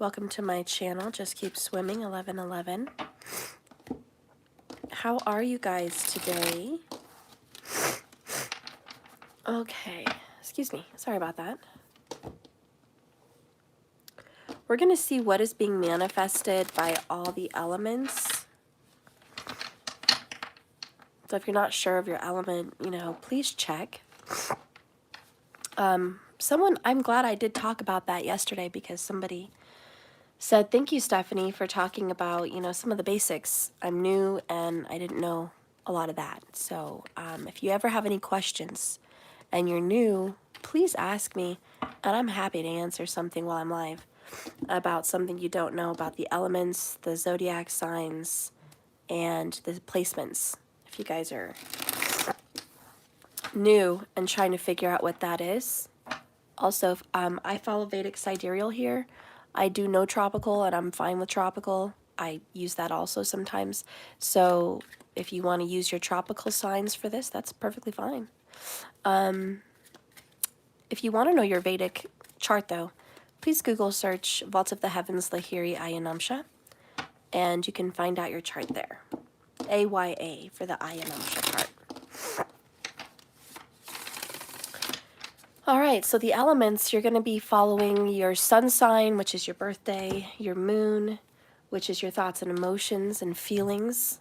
Welcome to my channel, Just Keep Swimming 1111. How are you guys today? Okay, excuse me, sorry about that. We're going to see what is being manifested by all the elements. So if you're not sure of your element, please check. I'm glad I did talk about that yesterday because somebody said, thank you, Stephanie, for talking about, some of the basics. I'm new and I didn't know a lot of that. So if you ever have any questions and you're new, please ask me and I'm happy to answer something while I'm live about something you don't know about the elements, the zodiac signs, and the placements. If you guys are new and trying to figure out what that is. Also, I follow Vedic sidereal here. I do know tropical and I'm fine with tropical. I use that also sometimes. So if you want to use your tropical signs for this, that's perfectly fine. If you want to know your Vedic chart though, please Google search Vault of the Heavens Lahiri Ayanamsha and you can find out your chart there. AYA for the Ayanamsha chart. All right, so the elements, you're going to be following your sun sign, which is your birthday, your moon, which is your thoughts and emotions and feelings,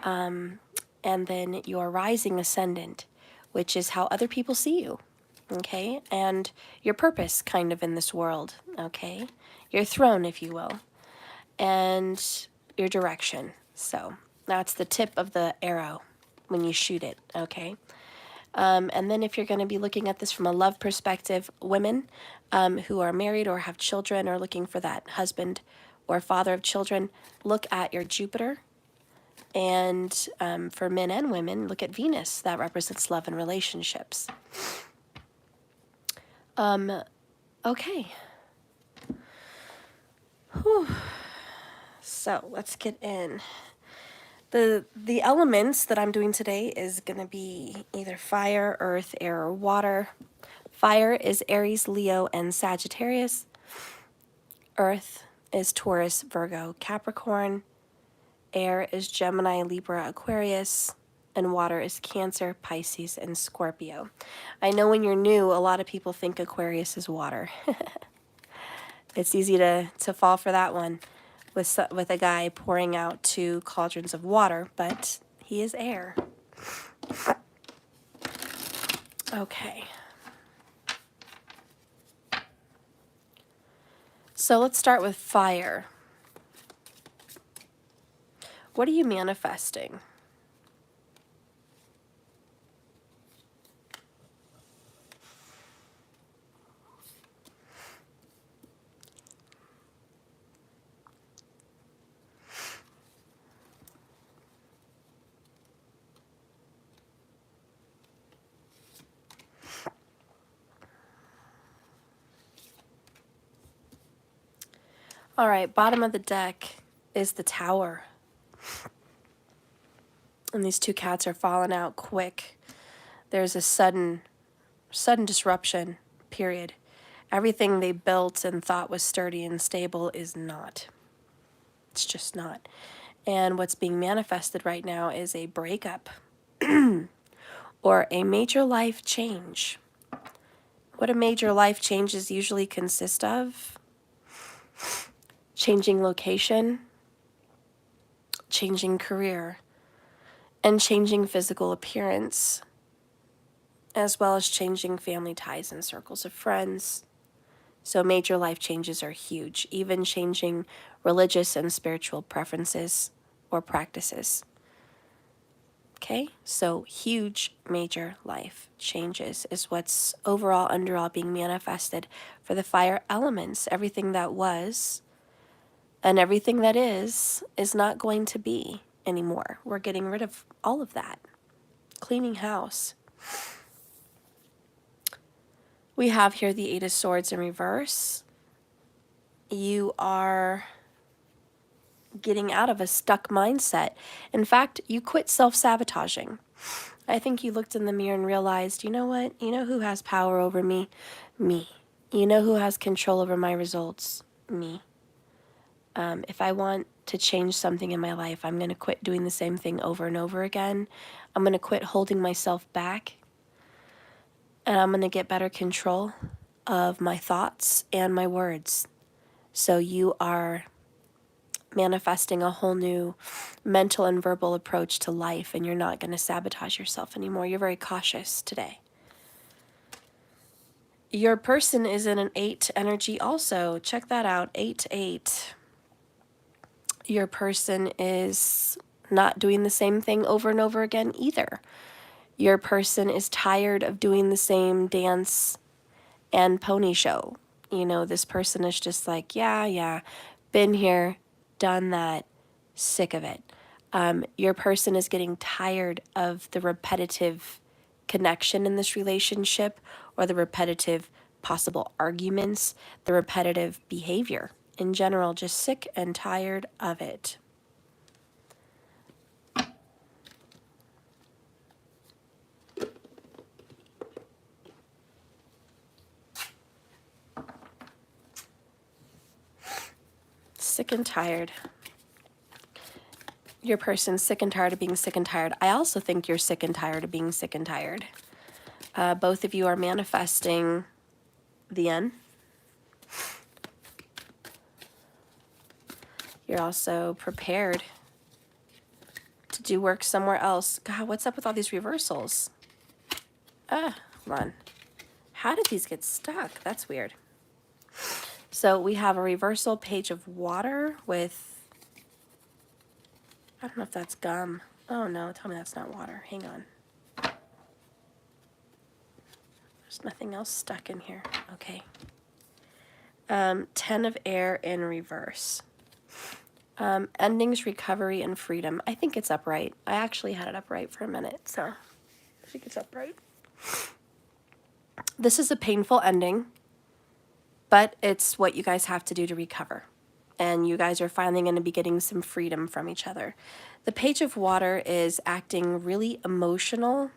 and then your rising ascendant, which is how other people see you, okay, and your purpose kind of in this world, okay, your throne, if you will, and your direction. So that's the tip of the arrow when you shoot it, okay. And then if you're going to be looking at this from a love perspective, women who are married or have children or looking for that husband or father of children, look at your Jupiter. And for men and women, look at Venus. That represents love and relationships. Okay. Whew. So let's get in. The elements that I'm doing today is going to be either fire, earth, air, or water. Fire is Aries, Leo, and Sagittarius. Earth is Taurus, Virgo, Capricorn. Air is Gemini, Libra, Aquarius. And water is Cancer, Pisces, and Scorpio. I know when you're new, a lot of people think Aquarius is water. It's easy to fall for that one with a guy pouring out 2 cauldrons of water, but he is air. Okay. So let's start with fire. What are you manifesting? All right, bottom of the deck is the Tower. And these 2 cats are falling out quick. There's a sudden disruption, period. Everything they built and thought was sturdy and stable is not. It's just not. And what's being manifested right now is a breakup or a major life change. What a major life changes usually consist of: changing location, changing career, and changing physical appearance, as well as changing family ties and circles of friends. So major life changes are huge, even changing religious and spiritual preferences or practices. Okay, so huge major life changes is what's underall being manifested for the fire elements. Everything that was and everything that is not going to be anymore. We're getting rid of all of that. Cleaning house. We have here the 8 of Swords in reverse. You are getting out of a stuck mindset. In fact, you quit self-sabotaging. I think you looked in the mirror and realized, you know what? You know who has power over me? Me. You know who has control over my results? Me. If I want to change something in my life, I'm going to quit doing the same thing over and over again. I'm going to quit holding myself back, and I'm going to get better control of my thoughts and my words. So you are manifesting a whole new mental and verbal approach to life, and you're not going to sabotage yourself anymore. You're very cautious today. Your person is in an 8 energy also. Check that out, 8-8. Your person is not doing the same thing over and over again either. Your person is tired of doing the same dance and pony show. You know, this person is just like, yeah, been here, done that, sick of it. Your person is getting tired of the repetitive connection in this relationship, or the repetitive possible arguments, the repetitive behavior in general, just sick and tired of it. Sick and tired. Your person's sick and tired of being sick and tired. I also think you're sick and tired of being sick and tired. Both of you are manifesting the end. You're also prepared to do work somewhere else. God, what's up with all these reversals? Hold on. How did these get stuck? That's weird. So we have a reversal page of water with, I don't know if that's gum. Oh no, tell me that's not water. Hang on. There's nothing else stuck in here. Okay. 10 of air in reverse. Endings, recovery, and freedom. I think it's upright. I actually had it upright for a minute, so I think it's upright. This is a painful ending, but it's what you guys have to do to recover. And you guys are finally going to be getting some freedom from each other. The page of water is acting really emotional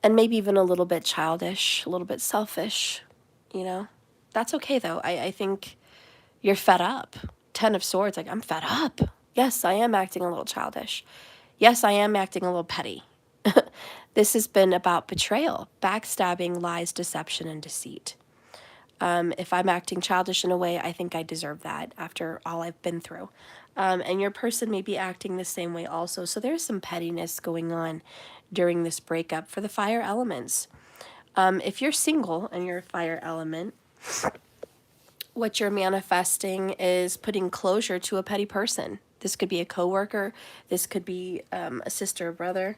and maybe even a little bit childish, a little bit selfish, you know. That's okay, though. I think you're fed up. 10 of Swords, like, I'm fed up. Yes, I am acting a little childish. Yes, I am acting a little petty. This has been about betrayal, backstabbing, lies, deception, and deceit. If I'm acting childish in a way, I think I deserve that after all I've been through. And your person may be acting the same way also. So there's some pettiness going on during this breakup for the fire elements. If you're single and you're a fire element, what you're manifesting is putting closure to a petty person. This could be a coworker. This could be a sister or brother.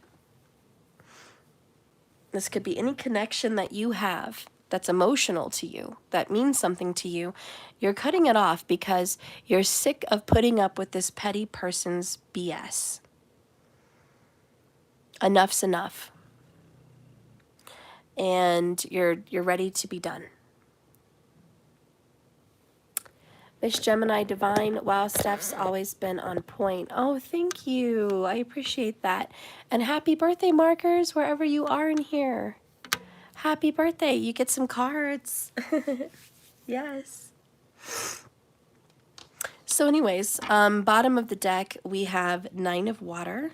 This could be any connection that you have that's emotional to you, that means something to you. You're cutting it off because you're sick of putting up with this petty person's BS. Enough's enough. And you're ready to be done. Miss Gemini Divine, wow, Steph's always been on point. Oh, thank you. I appreciate that. And happy birthday, Markers, wherever you are in here. Happy birthday. You get some cards. Yes. So anyways, bottom of the deck, we have 9 of Water,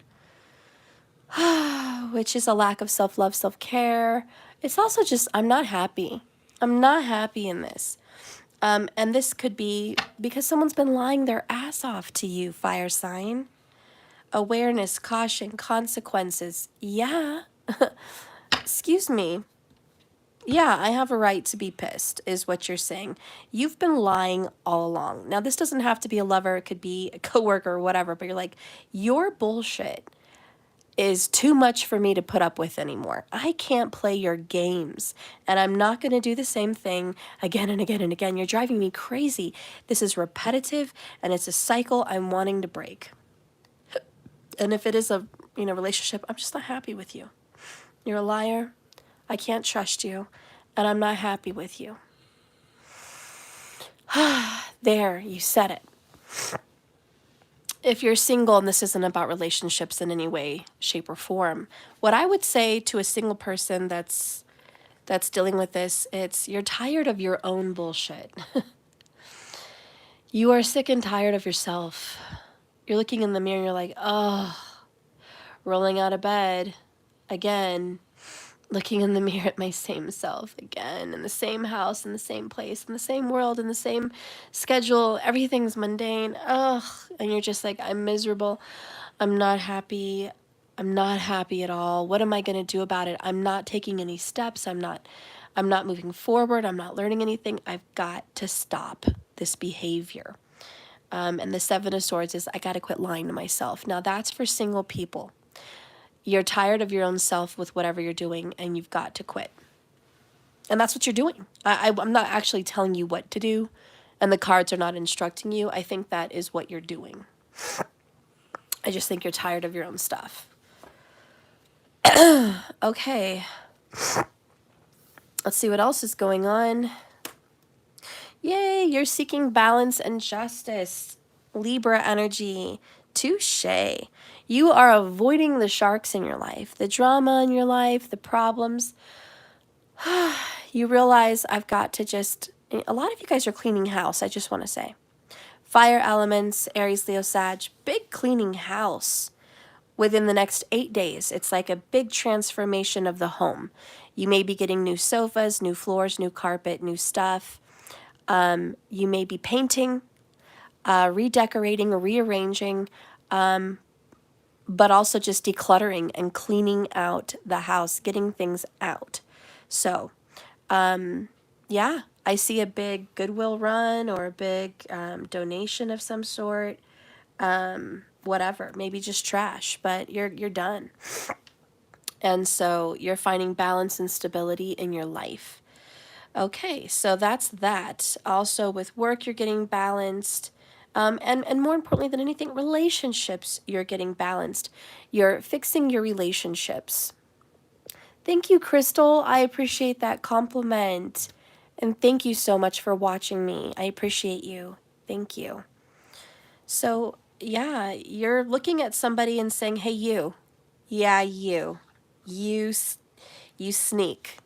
which is a lack of self-love, self-care. It's also just, I'm not happy. I'm not happy in this. And this could be because someone's been lying their ass off to you, fire sign. Awareness, caution, consequences. Yeah. Excuse me. Yeah, I have a right to be pissed, is what you're saying. You've been lying all along. Now, this doesn't have to be a lover. It could be a coworker or whatever. But you're like, your bullshit is too much for me to put up with anymore. I can't play your games, and I'm not going to do the same thing again and again and again. You're driving me crazy. This is repetitive, and it's a cycle I'm wanting to break. And if it is a relationship, I'm just not happy with you. You're a liar. I can't trust you, and I'm not happy with you. There, you said it. If you're single and this isn't about relationships in any way, shape, or form, what I would say to a single person that's dealing with this, it's you're tired of your own bullshit. You are sick and tired of yourself. You're looking in the mirror and you're like, oh, rolling out of bed again, looking in the mirror at my same self again, in the same house, in the same place, in the same world, in the same schedule. Everything's mundane. Ugh. And you're just like, I'm miserable. I'm not happy. I'm not happy at all. What am I going to do about it? I'm not taking any steps. I'm not moving forward. I'm not learning anything. I've got to stop this behavior. And the Seven of Swords is, I got to quit lying to myself. Now that's for single people. You're tired of your own self with whatever you're doing, and you've got to quit. And that's what you're doing. I'm not actually telling you what to do, and the cards are not instructing you. I think that is what you're doing. I just think you're tired of your own stuff. Okay. Let's see what else is going on. Yay, you're seeking balance and justice. Libra energy. Touche. You are avoiding the sharks in your life, the drama in your life, the problems. You realize I've got to just, a lot of you guys are cleaning house, I just want to say. Fire elements, Aries, Leo, Sag, big cleaning house within the next 8 days. It's like a big transformation of the home. You may be getting new sofas, new floors, new carpet, new stuff. You may be painting, redecorating, rearranging, but also just decluttering and cleaning out the house, getting things out. So, yeah, I see a big Goodwill run or a big donation of some sort. Whatever, maybe just trash, but you're done. And so you're finding balance and stability in your life. Okay, so that's that. Also with work, you're getting balanced. And more importantly than anything, relationships, you're getting balanced. You're fixing your relationships. Thank you, Crystal. I appreciate that compliment. And thank you so much for watching me. I appreciate you. Thank you. So, yeah, you're looking at somebody and saying, hey, you. Yeah, you. You sneak.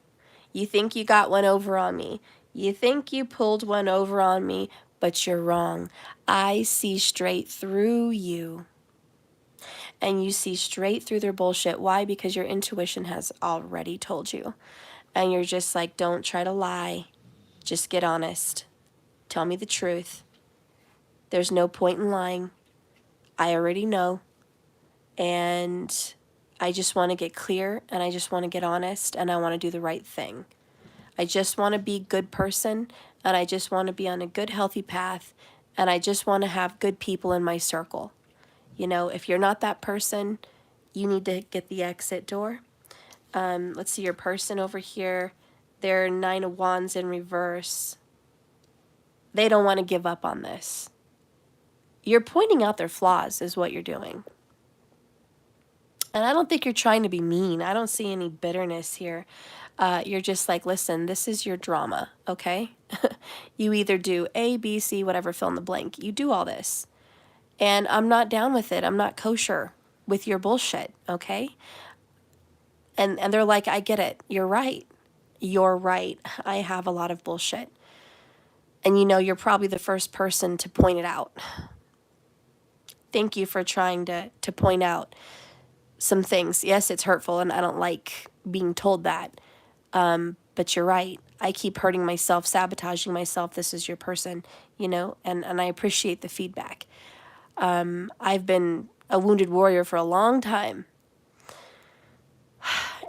You think you got one over on me. You think you pulled one over on me, but you're wrong. I see straight through you. And you see straight through their bullshit. Why? Because your intuition has already told you. And you're just like, don't try to lie. Just get honest. Tell me the truth. There's no point in lying. I already know. And I just want to get clear, and I just want to get honest, and I want to do the right thing. I just want to be a good person, and I just want to be on a good, healthy path, and I just want to have good people in my circle. You know, if you're not that person, you need to get the exit door. Let's see your person over here. They're 9 of Wands in reverse. They don't want to give up on this. You're pointing out their flaws is what you're doing. And I don't think you're trying to be mean. I don't see any bitterness here. You're just like, listen, this is your drama, okay? You either do A, B, C, whatever, fill in the blank. You do all this. And I'm not down with it. I'm not kosher with your bullshit, okay? And they're like, I get it. You're right. You're right. I have a lot of bullshit. And you know, you're probably the first person to point it out. Thank you for trying to point out some things. Yes, it's hurtful, and I don't like being told that. But you're right. I keep hurting myself, sabotaging myself. This is your person, you know, and I appreciate the feedback. I've been a wounded warrior for a long time.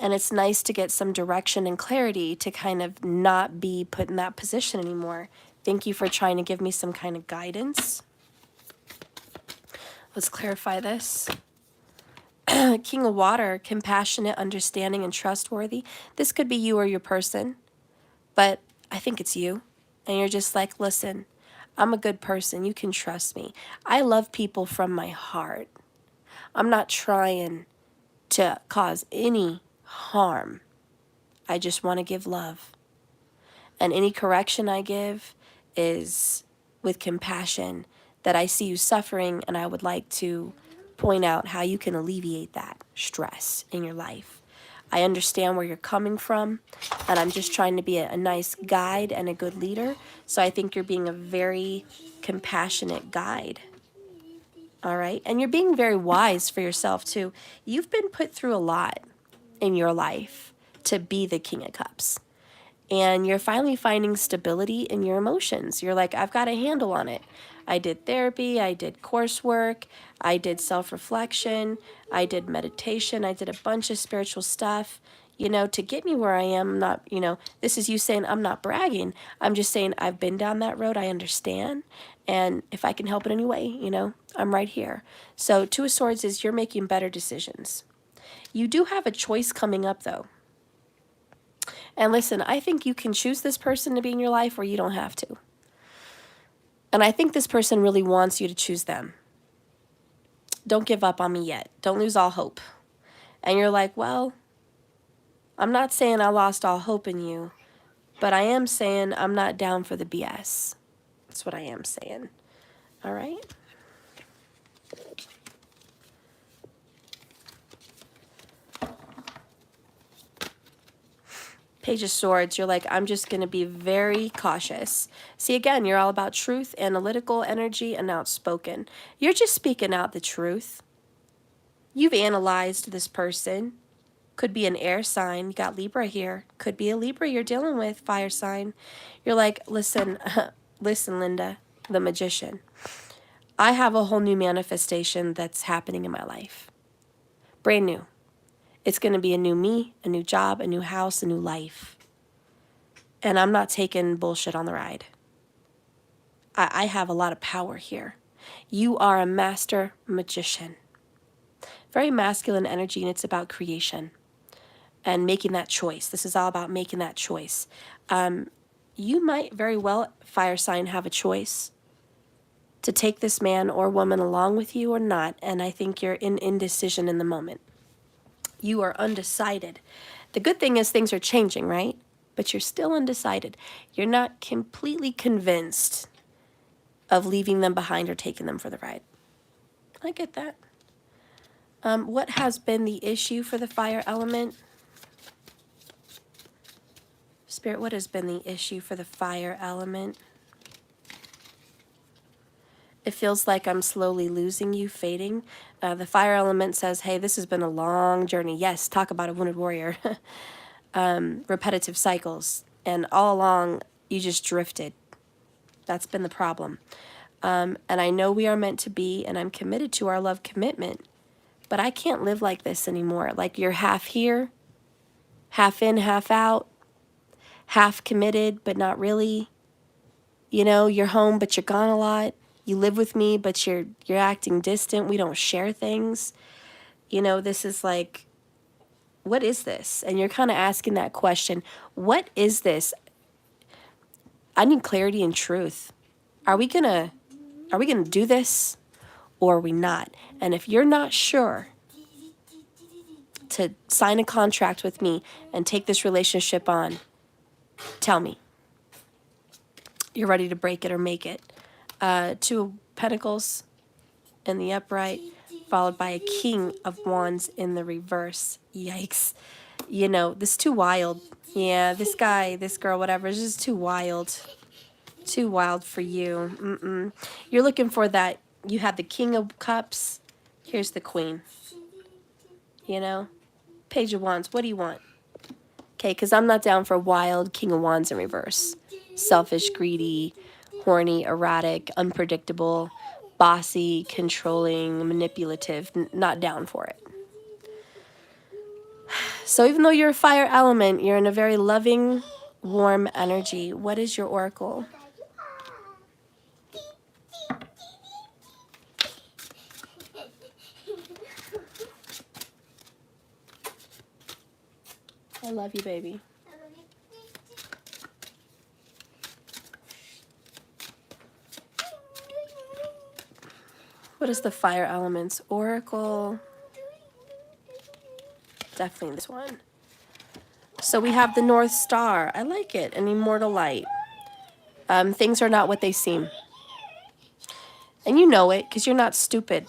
And it's nice to get some direction and clarity to kind of not be put in that position anymore. Thank you for trying to give me some kind of guidance. Let's clarify this. King of Water, compassionate, understanding, and trustworthy. This could be you or your person, but I think it's you. And you're just like, listen, I'm a good person. You can trust me. I love people from my heart. I'm not trying to cause any harm. I just want to give love. And any correction I give is with compassion, that I see you suffering and I would like to point out how you can alleviate that stress in your life. I understand where you're coming from, and I'm just trying to be a nice guide and a good leader. So I think you're being a very compassionate guide. All right. And you're being very wise for yourself, too. You've been put through a lot in your life to be the King of Cups. And you're finally finding stability in your emotions. You're like, I've got a handle on it. I did therapy, I did coursework, I did self-reflection, I did meditation, I did a bunch of spiritual stuff, you know, to get me where I am. Not, you know, this is you saying I'm not bragging. I'm just saying I've been down that road, I understand. And if I can help in any way, you know, I'm right here. So Two of Swords is you're making better decisions. You do have a choice coming up, though. And listen, I think you can choose this person to be in your life or you don't have to. And I think this person really wants you to choose them. Don't give up on me yet. Don't lose all hope. And you're like, well, I'm not saying I lost all hope in you, but I am saying I'm not down for the BS. That's what I am saying. All right? Page of Swords, you're like, I'm just going to be very cautious. See, again, you're all about truth, analytical energy, and outspoken. You're just speaking out the truth. You've analyzed this person. Could be an air sign. You got Libra here. Could be a Libra you're dealing with, fire sign. You're like, listen, listen, Linda, the magician. I have a whole new manifestation that's happening in my life. Brand new. It's going to be a new me, a new job, a new house, a new life. And I'm not taking bullshit on the ride. I have a lot of power here. You are a master magician. Very masculine energy, and it's about creation and making that choice. This is all about making that choice. You might very well, fire sign, have a choice to take this man or woman along with you or not. And I think you're in indecision in the moment. You are undecided. The good thing is things are changing, right? But you're still undecided. You're not completely convinced of leaving them behind or taking them for the ride. I get that. What has been the issue for the fire element? Spirit, what has been the issue for the fire element? It feels like I'm slowly losing you, fading. The fire element says, hey, this has been a long journey. Yes, talk about a wounded warrior. Repetitive cycles. And all along, you just drifted. That's been the problem. And I know we are meant to be, and I'm committed to our love commitment. But I can't live like this anymore. Like you're half here, half in, half out, half committed, but not really. You know, you're home, but you're gone a lot. You live with me, but you're acting distant. We don't share things. You know, this is like, what is this? And you're kind of asking that question. What is this? I need clarity and truth. Are we gonna do this or are we not? And if you're not sure to sign a contract with me and take this relationship on, tell me. You're ready to break it or make it. Two of Pentacles in the upright, followed by a King of Wands in the reverse. Yikes. You know, this is too wild. Yeah, this guy, this girl, whatever, is just too wild. Too wild for you. You're looking for that. You have the King of Cups. Here's the Queen. You know? Page of Wands. What do you want? Okay, because I'm not down for wild King of Wands in reverse. Selfish, greedy, horny, erratic, unpredictable, bossy, controlling, manipulative. Not down for it. So even though you're a fire element, you're in a very loving, warm energy. What is your oracle? I love you, baby. What is the fire element's oracle? Definitely this one. So we have the North Star. I like it. An immortal light. Things are not what they seem. And you know it because you're not stupid.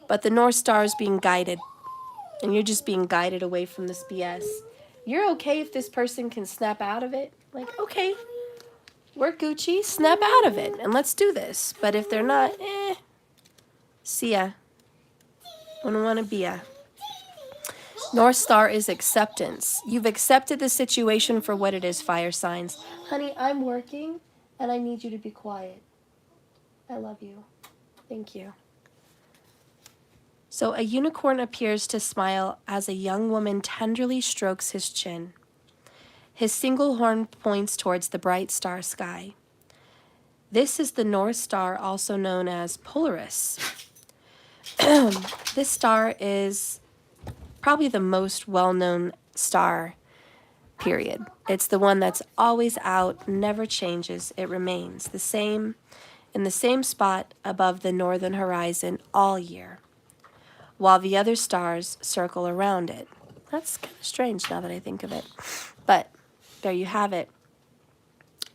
But the North Star is being guided. and you're just being guided away from this BS. You're okay if this person can snap out of it. Like, okay, we're Gucci, snap out of it, and let's do this. But if they're not, see ya. Wouldn't want to be ya. North Star is acceptance. You've accepted the situation for what it is, fire signs. Honey, I'm working, and I need you to be quiet. I love you. Thank you. So a unicorn appears to smile as a young woman tenderly strokes his chin. His single horn points towards the bright star sky. This is the North Star, also known as Polaris. This star is probably the most well-known star, period. It's the one that's always out, never changes. It remains the same, in the same spot above the northern horizon all year, while the other stars circle around it. That's kind of strange now that I think of it. But there you have it.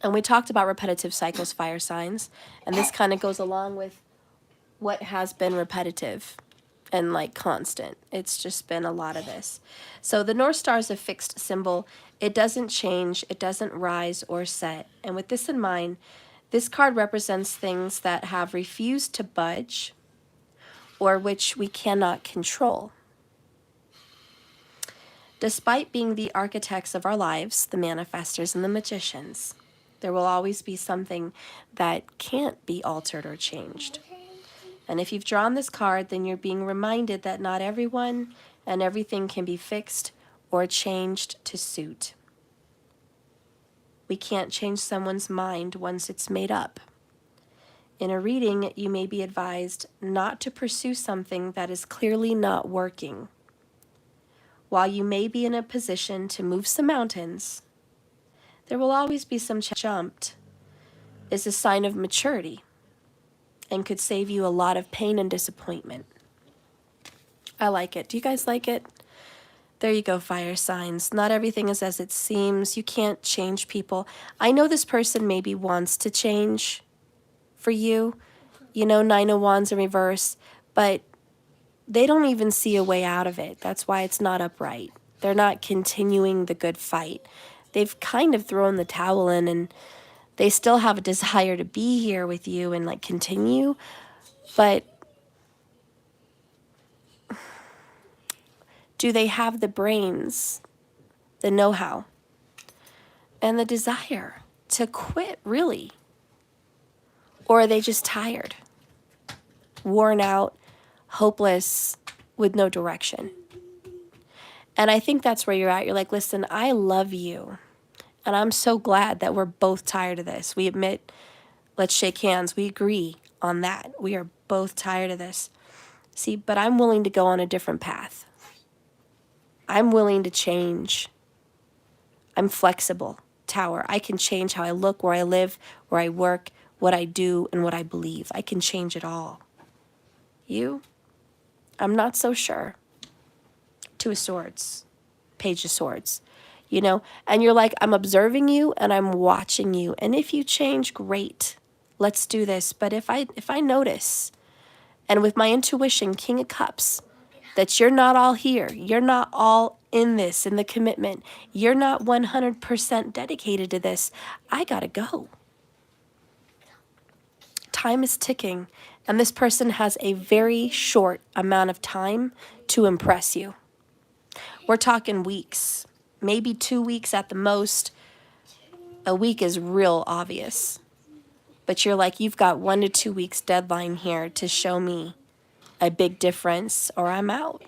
And we talked about repetitive cycles, fire signs, and this kind of goes along with what has been repetitive and like constant. It's just been a lot of this. So the North Star is a fixed symbol. It doesn't change. It doesn't rise or set. And with this in mind, this card represents things that have refused to budge or which we cannot control. Despite being the architects of our lives, the manifestors and the magicians, there will always be something that can't be altered or changed. And if you've drawn this card, then you're being reminded that not everyone and everything can be fixed or changed to suit. We can't change someone's mind once it's made up. In a reading, you may be advised not to pursue something that is clearly not working. While you may be in a position to move some mountains, there will always be some jumped is a sign of maturity and could save you a lot of pain and disappointment. I like it. Do you guys like it? There you go, fire signs. Not everything is as it seems. You can't change people. I know this person maybe wants to change for you, you know, 9 of Wands in reverse, but they don't even see a way out of it. That's why it's not upright. They're not continuing the good fight. They've kind of thrown the towel in, and they still have a desire to be here with you and like continue, but do they have the brains, the know-how, and the desire to quit, really? Or are they just tired, worn out, hopeless, with no direction? And I think that's where you're at. You're like, listen, I love you. And I'm so glad that we're both tired of this. We admit, let's shake hands. We agree on that. We are both tired of this. See, but I'm willing to go on a different path. I'm willing to change. I'm flexible, Tower. I can change how I look, where I live, where I work, what I do, and what I believe. I can change it all. You? I'm not so sure. Two of Swords. Page of Swords. You know, and you're like, I'm observing you and I'm watching you. And if you change, great. Let's do this. But if I notice, and with my intuition, King of Cups, that you're not all here, you're not all in this, in the commitment, you're not 100% dedicated to this, I gotta go. Time is ticking, and this person has a very short amount of time to impress you. We're talking weeks, maybe 2 weeks at the most. A week is real obvious. But you're like, you've got 1 to 2 weeks deadline here to show me a big difference or I'm out.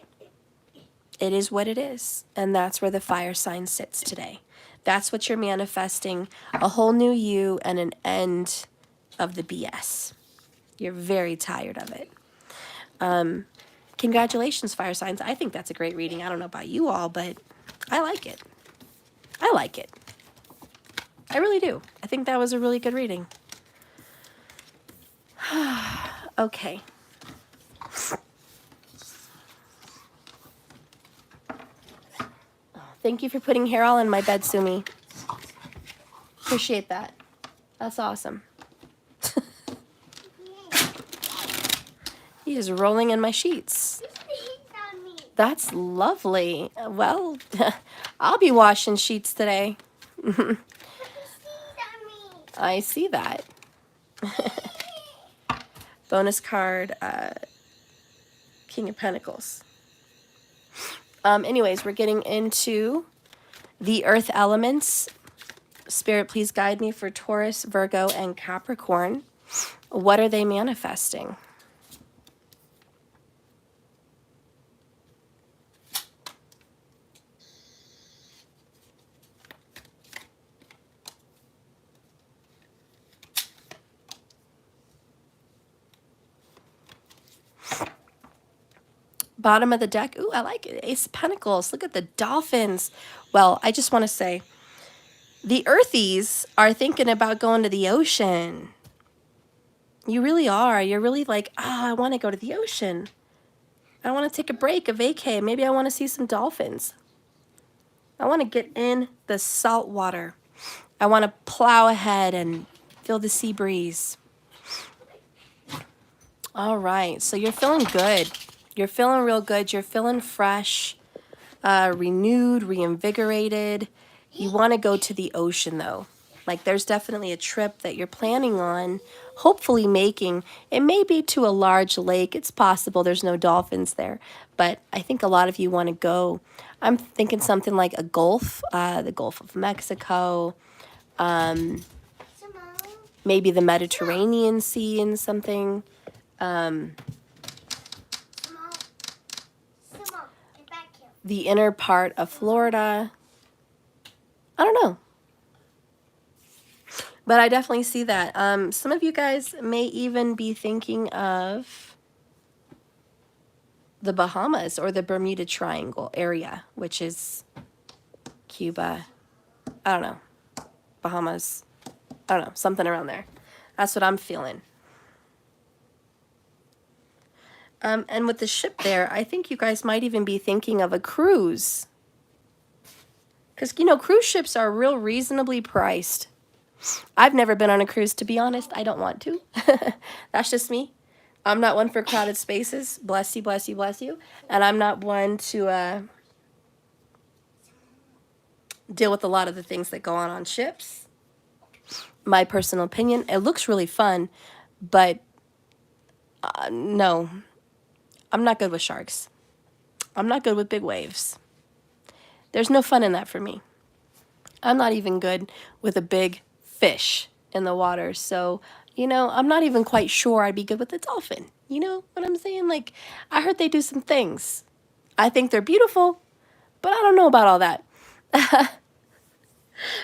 It is what it is. And that's where the fire sign sits today. That's what you're manifesting, a whole new you and an end of the BS. You're very tired of it. Congratulations, fire signs. I think that's a great reading. I don't know about you all, but I like it. I like it. I really do. I think that was a really good reading. Okay. Thank you for putting hair all in my bed, Sumi. Appreciate that. That's awesome. He is rolling in my sheets. That's lovely. Well, I'll be washing sheets today. I see that. Bonus card, King of Pentacles. Anyways, we're getting into the earth elements. Spirit, please guide me for Taurus, Virgo, and Capricorn. What are they manifesting? Bottom of the deck. Ooh, I like it. Ace of Pentacles. Look at the dolphins. Well, I just want to say, the earthies are thinking about going to the ocean. You really are. You're really like, I want to go to the ocean. I want to take a break, a vacay. Maybe I want to see some dolphins. I want to get in the salt water. I want to plow ahead and feel the sea breeze. All right. So you're feeling good. You're feeling real good. You're feeling fresh, renewed, reinvigorated. You want to go to the ocean, though. Like, there's definitely a trip that you're planning on, hopefully making. It may be to a large lake. It's possible there's no dolphins there. But I think a lot of you want to go. I'm thinking something like a Gulf, the Gulf of Mexico, maybe the Mediterranean Sea and something. The inner part of Florida. I don't know. But I definitely see that. Some of you guys may even be thinking of the Bahamas or the Bermuda Triangle area, which is Cuba. I don't know. Bahamas. I don't know. Something around there. That's what I'm feeling. And with the ship there, I think you guys might even be thinking of a cruise. Because, you know, cruise ships are real reasonably priced. I've never been on a cruise, to be honest. I don't want to. That's just me. I'm not one for crowded spaces. Bless you, bless you, bless you. And I'm not one to deal with a lot of the things that go on ships. My personal opinion. It looks really fun, but no. I'm not good with sharks. I'm not good with big waves. There's no fun in that for me. I'm not even good with a big fish in the water. So, you know, I'm not even quite sure I'd be good with a dolphin. You know what I'm saying? Like, I heard they do some things. I think they're beautiful, but I don't know about all that.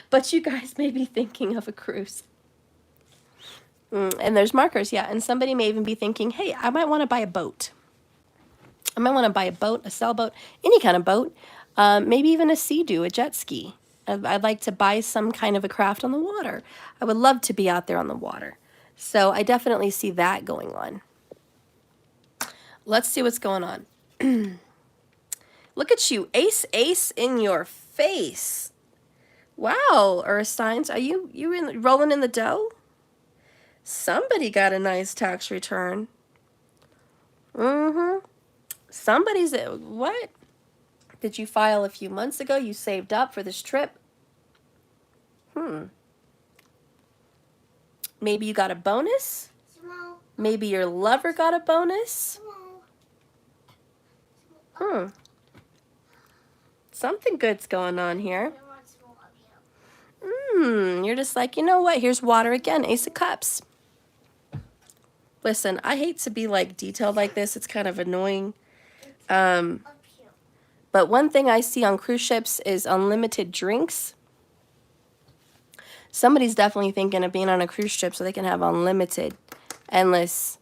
But you guys may be thinking of a cruise. And there's markers, yeah. And somebody may even be thinking, hey, I might want to buy a boat. I might want to buy a boat, a sailboat, any kind of boat. Maybe even a sea-doo, a jet ski. I'd like to buy some kind of a craft on the water. I would love to be out there on the water. So I definitely see that going on. Let's see what's going on. Look at you, ace, ace in your face. Wow, earth signs, are you rolling in the dough? Somebody got a nice tax return. Somebody's, what? Did you file a few months ago? You saved up for this trip? Maybe you got a bonus? Maybe your lover got a bonus? Something good's going on here. You're just like, you know what? Here's water again. Ace of Cups. Listen, I hate to be like detailed like this. It's kind of annoying. But one thing I see on cruise ships is unlimited drinks. Somebody's definitely thinking of being on a cruise ship so they can have unlimited, endless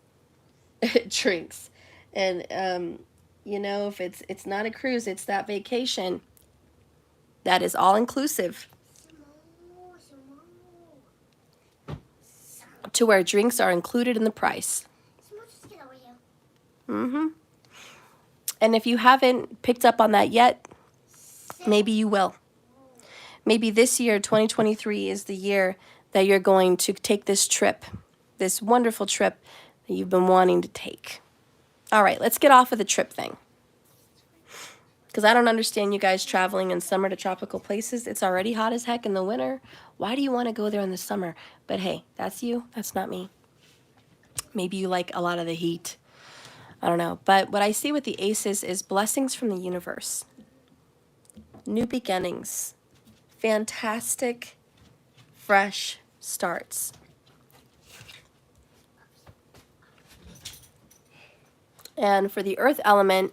drinks. And, you know, if it's not a cruise, it's that vacation. That is all inclusive. To where drinks are included in the price. And if you haven't picked up on that yet, maybe you will. Maybe this year, 2023, is the year that you're going to take this trip, this wonderful trip that you've been wanting to take. All right, let's get off of the trip thing. Because I don't understand you guys traveling in summer to tropical places. It's already hot as heck in the winter. Why do you want to go there in the summer? But hey, that's you. That's not me. Maybe you like a lot of the heat. I don't know. But what I see with the aces is blessings from the universe. New beginnings. Fantastic, fresh starts. And for the earth element,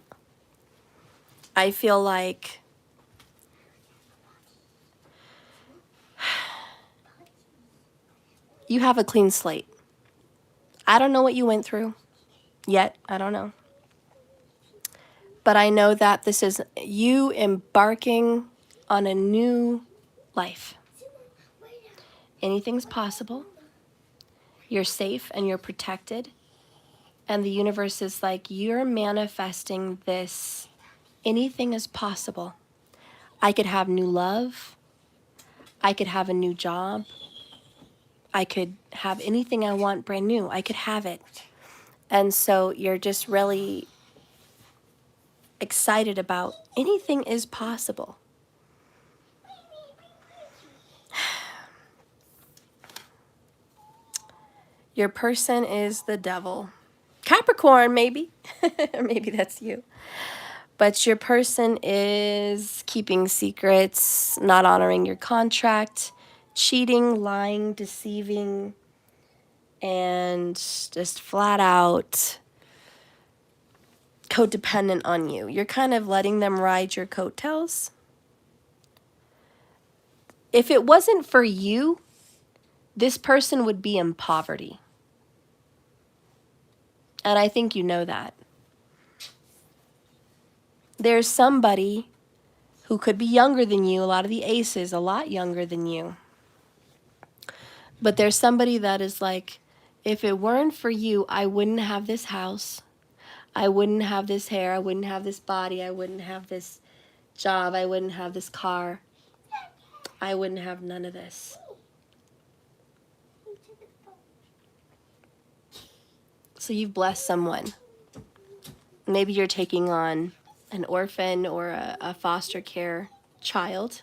I feel like you have a clean slate. I don't know what you went through yet. I don't know. But I know that this is you embarking on a new life. Anything's possible. You're safe and you're protected. And the universe is like, you're manifesting this. Anything is possible. I could have new love. I could have a new job. I could have anything I want brand new. I could have it. And so you're just really excited about anything is possible. Your person is the devil. Capricorn, maybe. Maybe that's you. But your person is keeping secrets, not honoring your contract, cheating, lying, deceiving, and just flat out codependent on you. You're kind of letting them ride your coattails. If it wasn't for you, this person would be in poverty. And I think you know that. There's somebody who could be younger than you, a lot of the aces, a lot younger than you. But there's somebody that is like, if it weren't for you, I wouldn't have this house. I wouldn't have this hair. I wouldn't have this body. I wouldn't have this job. I wouldn't have this car. I wouldn't have none of this. So you've blessed someone. Maybe you're taking on an orphan or a foster care child.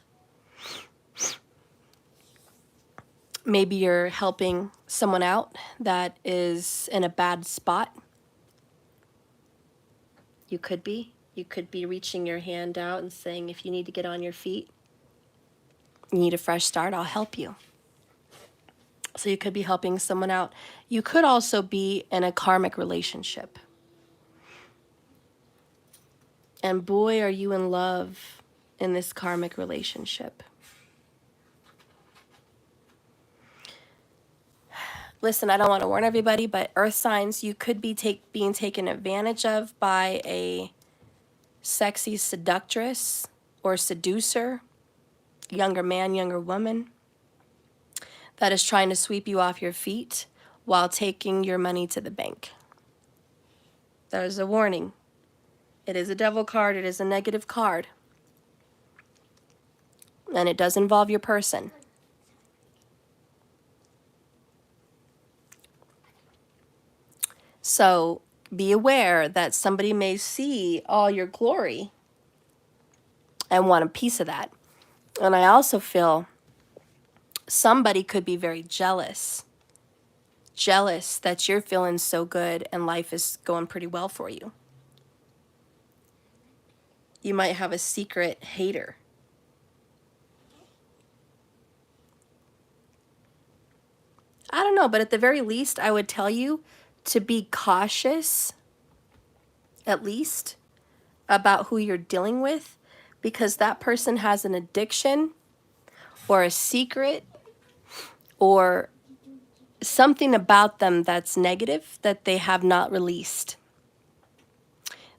Maybe you're helping someone out that is in a bad spot. You could be. You could be reaching your hand out and saying, if you need to get on your feet, you need a fresh start, I'll help you. So you could be helping someone out. You could also be in a karmic relationship. And boy, are you in love in this karmic relationship. Listen, I don't want to warn everybody, but earth signs, you could be being taken advantage of by a sexy seductress or seducer, younger man, younger woman, that is trying to sweep you off your feet while taking your money to the bank. There's a warning. It is a devil card. It is a negative card. And it does involve your person. So be aware that somebody may see all your glory and want a piece of that. And I also feel somebody could be very jealous. Jealous that you're feeling so good and life is going pretty well for you. You might have a secret hater. I don't know, but at the very least, I would tell you to be cautious, at least, about who you're dealing with, because that person has an addiction or a secret or something about them that's negative that they have not released.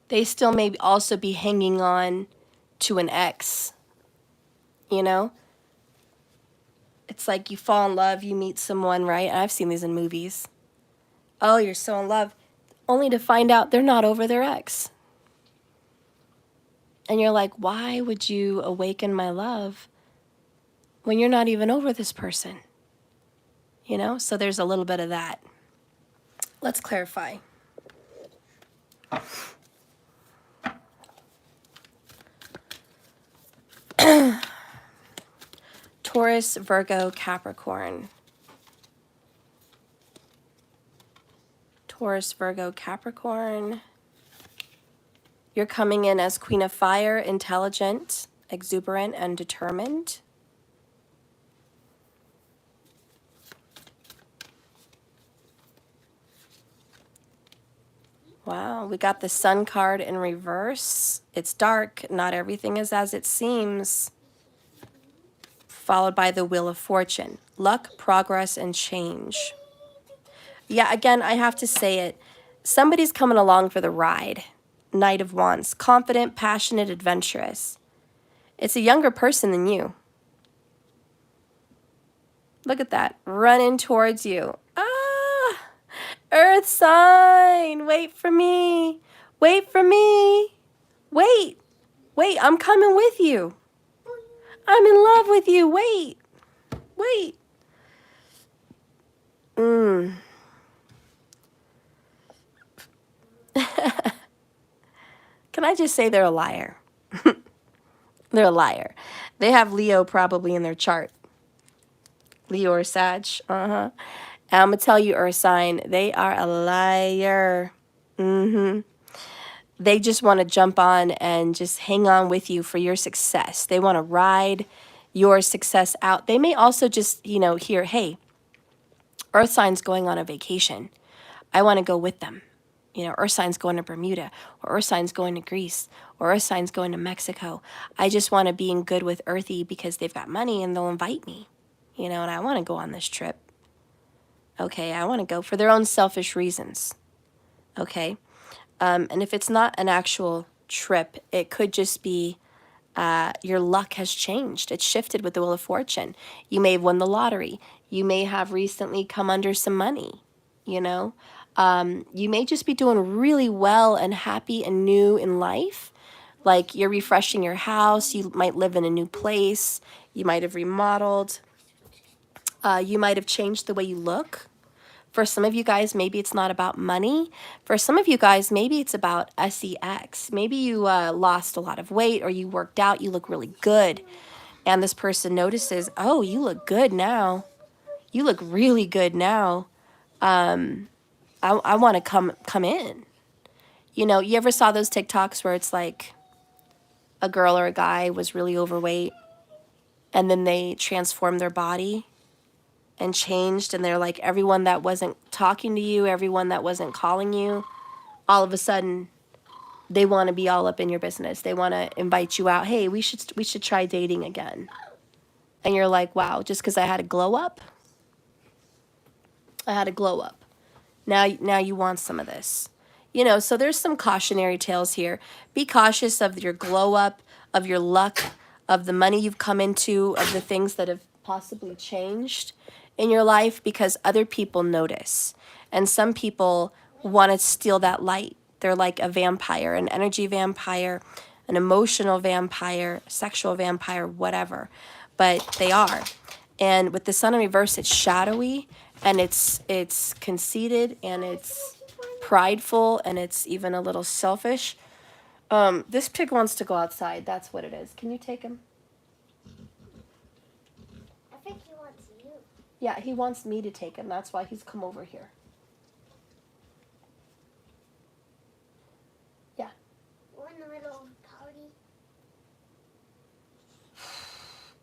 They still may also be hanging on to an ex, you know? It's like you fall in love, you meet someone, right? And I've seen these in movies. Oh, you're so in love, only to find out they're not over their ex. And you're like, why would you awaken my love when you're not even over this person? You know, so there's a little bit of that. Let's clarify. Taurus, Virgo, Capricorn. Taurus, Virgo, Capricorn. You're coming in as Queen of Fire, intelligent, exuberant, and determined. Wow, we got the Sun card in reverse. It's dark. Not everything is as it seems. Followed by the Wheel of Fortune. Luck, progress, and change. Yeah, again, I have to say it. Somebody's coming along for the ride. Knight of Wands. Confident, passionate, adventurous. It's a younger person than you. Look at that. Running towards you. Ah! Earth sign. Wait for me. Wait for me. Wait. Wait, I'm coming with you. I'm in love with you. Wait. Wait. Can I just say they're a liar? They're a liar. They have Leo probably in their chart. Leo or Sag. And I'm going to tell you, Earth sign, they are a liar. They just want to jump on and just hang on with you for your success. They want to ride your success out. They may also just, you know, hear, hey, Earth sign's going on a vacation. I want to go with them. You know, Earth sign's going to Bermuda, or Earth sign's going to Greece, or Earth sign's going to Mexico. I just want to be in good with Earthy because they've got money and they'll invite me, you know, and I want to go on this trip. Okay, I want to go for their own selfish reasons. Okay, and if it's not an actual trip, it could just be your luck has changed. It's shifted with the Wheel of Fortune. You may have won the lottery. You may have recently come under some money, you know. You may just be doing really well and happy and new in life. Like you're refreshing your house. You might live in a new place. You might have remodeled. You might have changed the way you look. For some of you guys, maybe it's not about money. For some of you guys, maybe it's about sex. Maybe you lost a lot of weight or you worked out. You look really good. And this person notices, oh, you look good now. You look really good now. I want to come in. You know, you ever saw those TikToks where it's like a girl or a guy was really overweight and then they transformed their body and changed, and they're like, everyone that wasn't talking to you, everyone that wasn't calling you, all of a sudden they want to be all up in your business. They want to invite you out. Hey, we should try dating again. And you're like, wow, just because I had a glow up? I had a glow up. Now you want some of this. You know, so there's some cautionary tales here. Be cautious of your glow up, of your luck, of the money you've come into, of the things that have possibly changed in your life, because other people notice. And some people want to steal that light. They're like a vampire, an energy vampire, an emotional vampire, sexual vampire, whatever. But they are. And with the Sun in reverse, it's shadowy, and it's conceited, and it's prideful, and it's even a little selfish. This pig wants to go outside. That's what it is. Can you take him? I think he wants you. Yeah, he wants me to take him. That's why he's come over here. Yeah. We're in the middle of a party.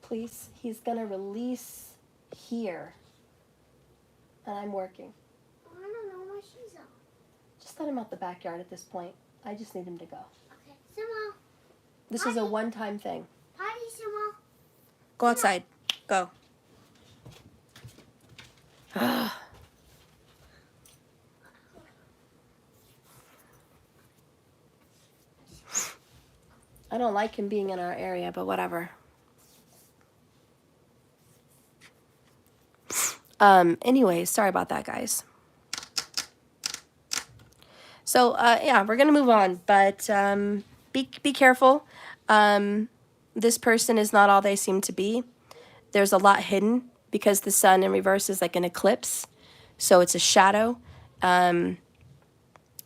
Please, he's going to release here. And I'm working. I don't know where she's on. Just let him out the backyard at this point. I just need him to go. Okay, Sumo. This is a one-time thing. Potty, Sumo. Go outside. Go. I don't like him being in our area, but whatever. Anyways, sorry about that, guys. So, yeah, we're going to move on, but be careful. This person is not all they seem to be. There's a lot hidden because the Sun in reverse is like an eclipse. So it's a shadow.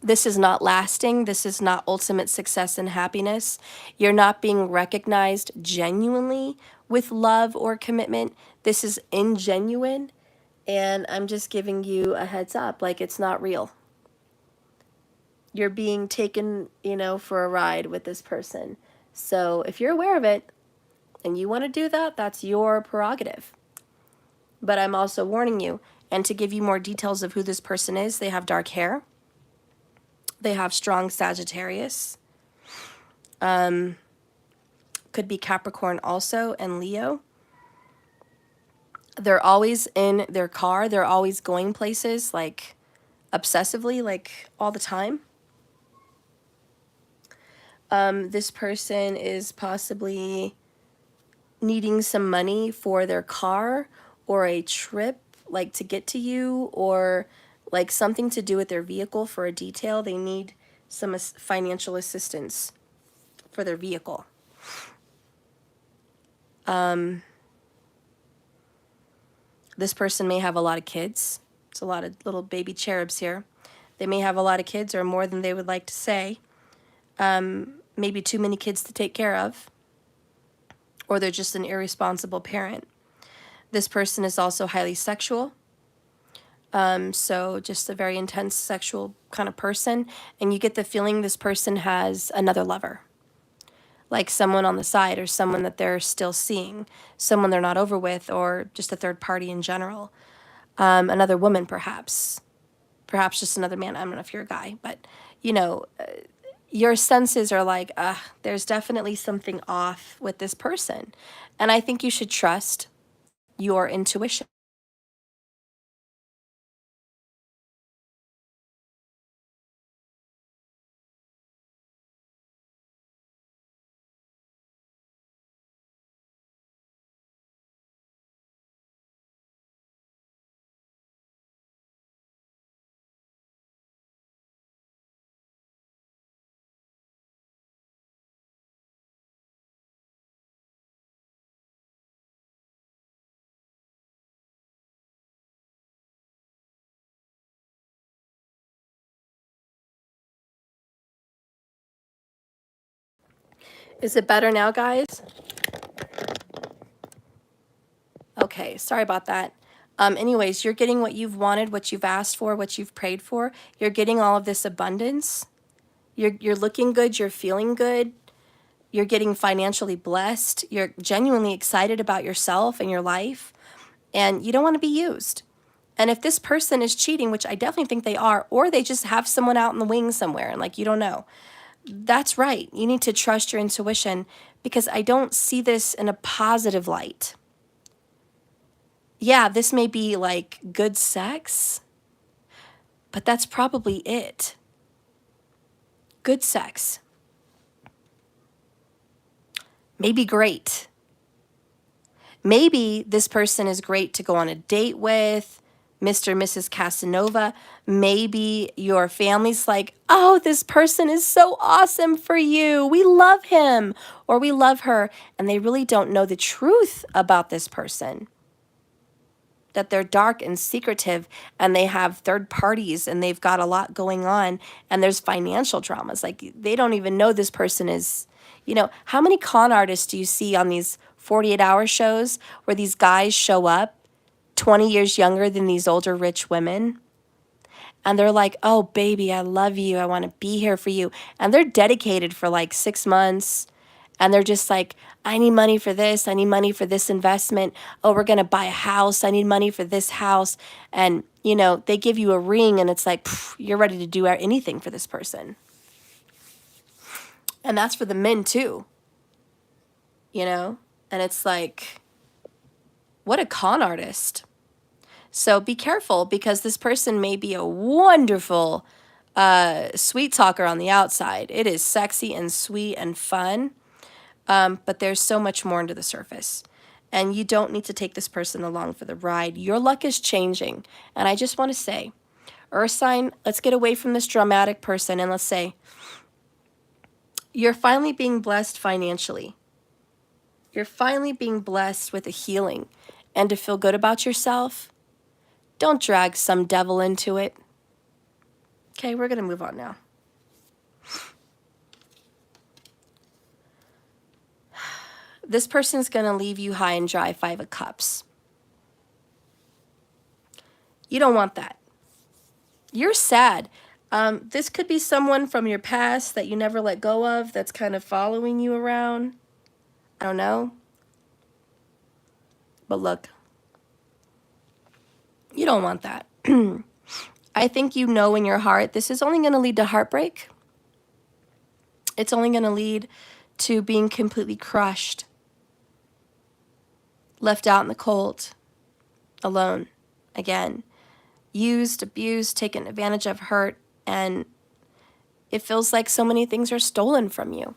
This is not lasting. This is not ultimate success and happiness. You're not being recognized genuinely with love or commitment. This is ingenuine. And I'm just giving you a heads up, like it's not real. You're being taken, for a ride with this person. So if you're aware of it and you want to do that, that's your prerogative. But I'm also warning you. And to give you more details of who this person is, they have dark hair. They have strong Sagittarius. Could be Capricorn also, and Leo. They're always in their car. They're always going places, like obsessively, like all the time. This person is possibly needing some money for their car or a trip, like to get to you, or like something to do with their vehicle for a detail. They need some financial assistance for their vehicle. This person may have a lot of kids. It's a lot of little baby cherubs here. They may have a lot of kids or more than they would like to say. Maybe too many kids to take care of. Or they're just an irresponsible parent. This person is also highly sexual. So just a very intense sexual kind of person. And you get the feeling this person has another lover. Like someone on the side or someone that they're still seeing. Someone they're not over with, or just a third party in general. Another woman, perhaps. Perhaps just another man. I don't know if you're a guy. But, your senses are like, there's definitely something off with this person. And I think you should trust your intuition. Is it better now, guys? Okay, sorry about that. Anyways, you're getting what you've wanted, what you've asked for, what you've prayed for. You're getting all of this abundance. You're looking good. You're feeling good. You're getting financially blessed. You're genuinely excited about yourself and your life. And you don't want to be used. And if this person is cheating, which I definitely think they are, or they just have someone out in the wings somewhere and like you don't know, that's right. You need to trust your intuition, because I don't see this in a positive light. Yeah, this may be like good sex, but that's probably it. Good sex. Maybe great. Maybe this person is great to go on a date with, Mr. and Mrs. Casanova. Maybe your family's like, oh, this person is so awesome for you. We love him or we love her. And they really don't know the truth about this person. That they're dark and secretive and they have third parties and they've got a lot going on and there's financial dramas. Like they don't even know this person is, how many con artists do you see on these 48-hour shows where these guys show up 20 years younger than these older rich women? And they're like, oh, baby, I love you. I want to be here for you. And they're dedicated for like 6 months. And they're just like, I need money for this. I need money for this investment. Oh, we're going to buy a house. I need money for this house. And, they give you a ring and it's like, you're ready to do anything for this person. And that's for the men too, And it's like, what a con artist. So be careful, because this person may be a wonderful sweet talker on the outside. It is sexy and sweet and fun. But there's so much more under the surface. And you don't need to take this person along for the ride. Your luck is changing. And I just want to say, Earth sign, let's get away from this dramatic person and let's say, you're finally being blessed financially. You're finally being blessed with a healing. And to feel good about yourself, don't drag some devil into it. Okay, we're going to move on now. This person's going to leave you high and dry, 5 of Cups. You don't want that. You're sad. This could be someone from your past that you never let go of that's kind of following you around. I don't know. But look, you don't want that. I think you know in your heart this is only going to lead to heartbreak. It's only going to lead to being completely crushed, left out in the cold, alone, again, used, abused, taken advantage of, hurt, and it feels like so many things are stolen from you.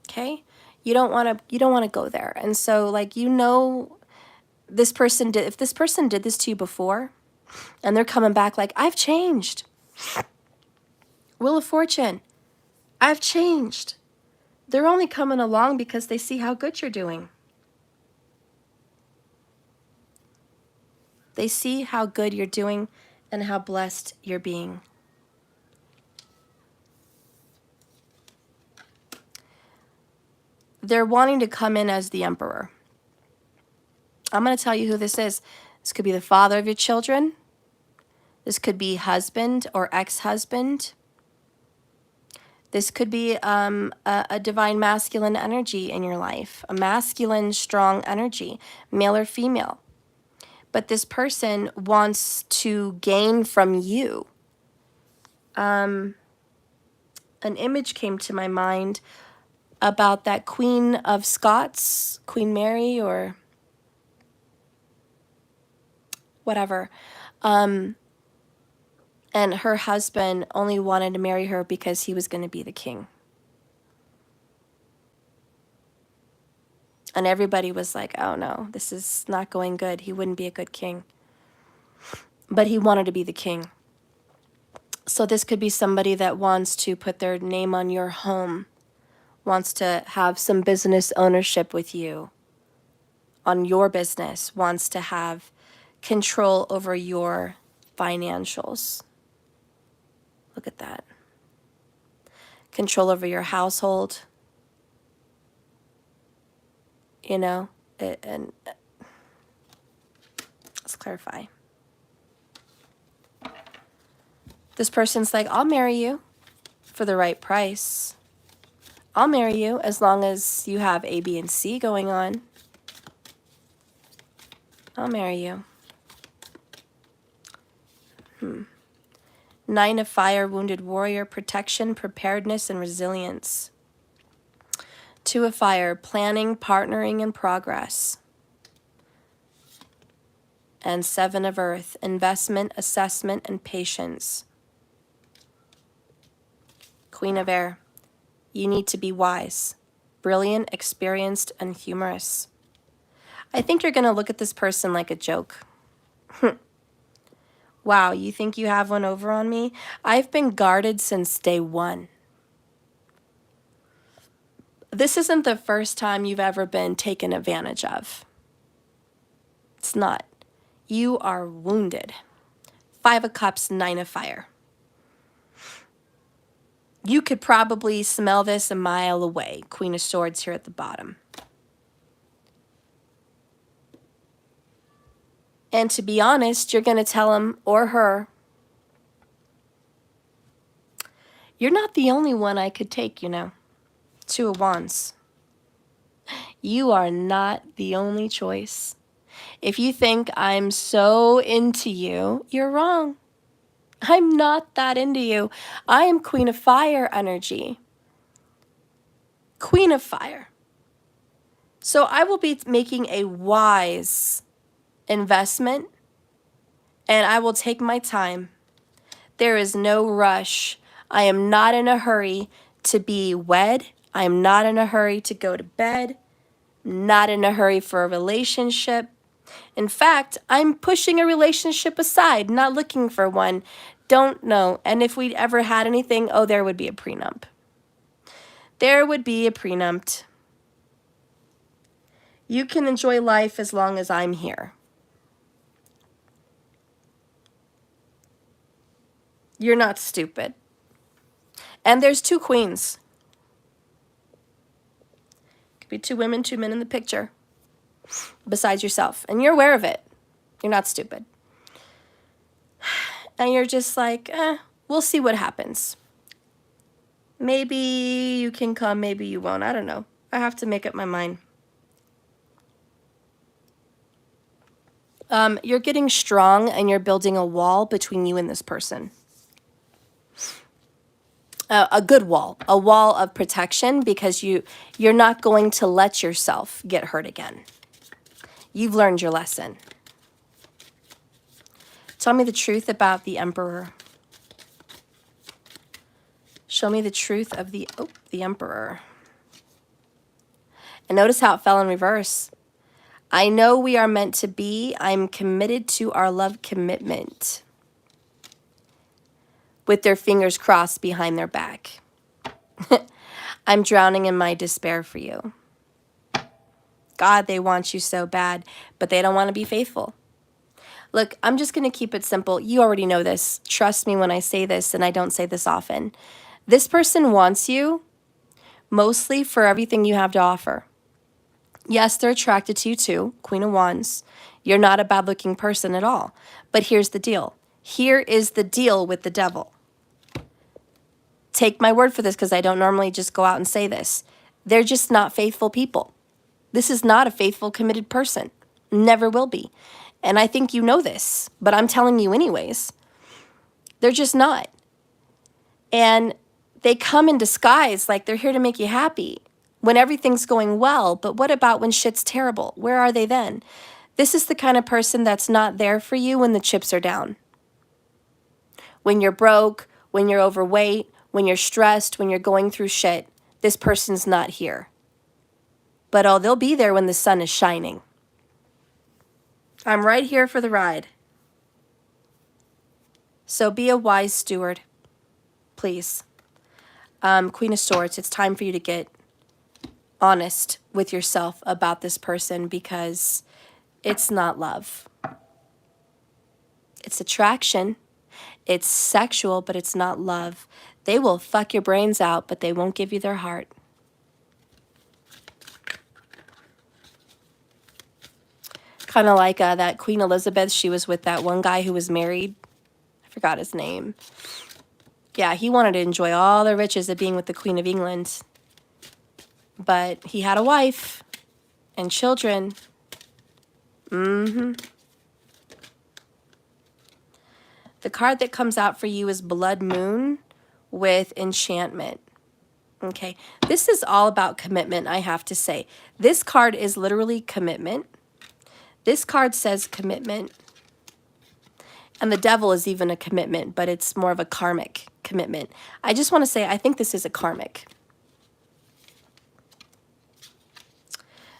Okay? You don't want to go there. And so, like, you know, this person did, if this person did this to you before and they're coming back like, I've changed. Wheel of Fortune, I've changed. They're only coming along because they see how good you're doing. They see how good you're doing and how blessed you're being. They're wanting to come in as the emperor. I'm going to tell you who this is. This could be the father of your children. This could be husband or ex-husband. This could be a divine masculine energy in your life, a masculine, strong energy, male or female. But this person wants to gain from you. An image came to my mind about that Queen of Scots, Queen Mary or whatever. And her husband only wanted to marry her because he was going to be the king. And everybody was like, oh no, this is not going good. He wouldn't be a good king. But he wanted to be the king. So this could be somebody that wants to put their name on your home, wants to have some business ownership with you on your business, wants to have control over your financials. Look at that. Control over your household. You know, and let's clarify. This person's like, I'll marry you for the right price. I'll marry you as long as you have A, B, and C going on. I'll marry you. 9 of Fire, Wounded Warrior, Protection, Preparedness, and Resilience. 2 of Fire, Planning, Partnering, and Progress. And 7 of Earth, Investment, Assessment, and Patience. Queen of Air, you need to be wise, brilliant, experienced, and humorous. I think you're going to look at this person like a joke. Wow, you think you have one over on me? I've been guarded since day one. This isn't the first time you've ever been taken advantage of. It's not. You are wounded. 5 of Cups, 9 of Fire. You could probably smell this a mile away. Queen of Swords here at the bottom. And to be honest, you're going to tell him or her, you're not the only one I could take, you know. 2 of Wands. You are not the only choice. If you think I'm so into you, you're wrong. I'm not that into you. I am Queen of Fire energy. Queen of Fire. So I will be making a wise investment, and I will take my time. There is no rush. I am not in a hurry to be wed. I am not in a hurry to go to bed. Not in a hurry for a relationship. In fact, I'm pushing a relationship aside, not looking for one. Don't know. And if we'd ever had anything, oh, there would be a prenup. There would be a prenup. You can enjoy life as long as I'm here. You're not stupid. And there's 2 queens. Could be 2 women, 2 men in the picture. Besides yourself. And you're aware of it. You're not stupid. And you're just like, we'll see what happens. Maybe you can come, maybe you won't. I don't know. I have to make up my mind. You're getting strong and you're building a wall between you and this person. A good wall, a wall of protection, because you're not going to let yourself get hurt again. You've learned your lesson. Tell me the truth about the Emperor. Show me the truth of the Emperor. And notice how it fell in reverse. I know we are meant to be. I'm committed to our love commitment. With their fingers crossed behind their back. I'm drowning in my despair for you. God, they want you so bad, but they don't want to be faithful. Look, I'm just going to keep it simple. You already know this. Trust me when I say this, and I don't say this often. This person wants you mostly for everything you have to offer. Yes, they're attracted to you too, Queen of Wands. You're not a bad-looking person at all. But here's the deal. Here is the deal with the devil. Take my word for this, because I don't normally just go out and say this. They're just not faithful people. This is not a faithful, committed person. Never will be. And I think you know this, but I'm telling you anyways. They're just not. And they come in disguise like they're here to make you happy when everything's going well. But what about when shit's terrible? Where are they then? This is the kind of person that's not there for you when the chips are down. When you're broke, when you're overweight, when you're stressed, when you're going through shit, this person's not here. But oh, they'll be there when the sun is shining. I'm right here for the ride. So be a wise steward, please. Queen of Swords, it's time for you to get honest with yourself about this person, because it's not love. It's attraction. It's sexual, but it's not love. They will fuck your brains out, but they won't give you their heart. Kind of like that Queen Elizabeth. She was with that one guy who was married. I forgot his name. Yeah, he wanted to enjoy all the riches of being with the Queen of England. But he had a wife and children. The card that comes out for you is Blood Moon with Enchantment. Okay, this is all about commitment, I have to say. This card is literally commitment. This card says commitment. And the devil is even a commitment, but it's more of a karmic commitment. I just want to say, I think this is a karmic.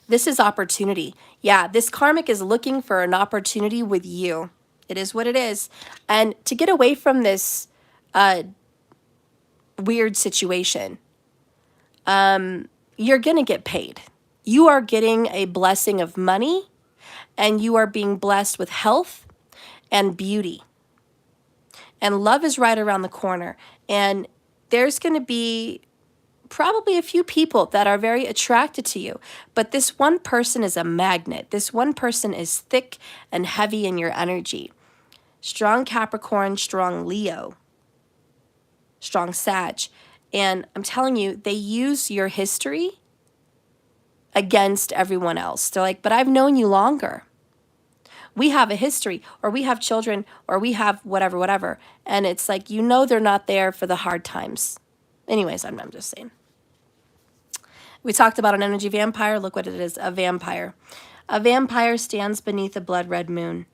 This is opportunity. Yeah, this karmic is looking for an opportunity with you. It is what it is. And to get away from this weird situation, you're going to get paid. You are getting a blessing of money, and you are being blessed with health and beauty. And love is right around the corner. And there's going to be probably a few people that are very attracted to you. But this one person is a magnet. This one person is thick and heavy in your energy. Strong Capricorn, strong Leo, strong Sag. And I'm telling you, they use your history against everyone else. They're like, but I've known you longer. We have a history, or we have children, or we have whatever. And it's like, you know, they're not there for the hard times. Anyways, I'm just saying. We talked about an energy vampire. Look what it is, a vampire. A vampire stands beneath a blood red moon.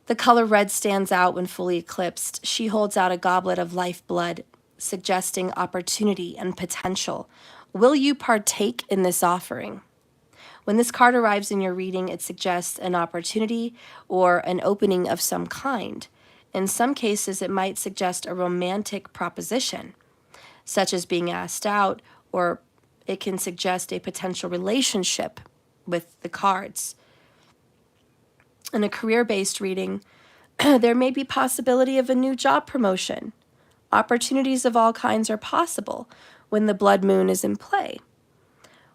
The color red stands out when fully eclipsed. She holds out a goblet of life blood, suggesting opportunity and potential. Will you partake in this offering? When this card arrives in your reading, it suggests an opportunity or an opening of some kind. In some cases, it might suggest a romantic proposition, such as being asked out, or it can suggest a potential relationship with the cards. In a career-based reading, There may be possibility of a new job promotion. Opportunities of all kinds are possible when the blood moon is in play.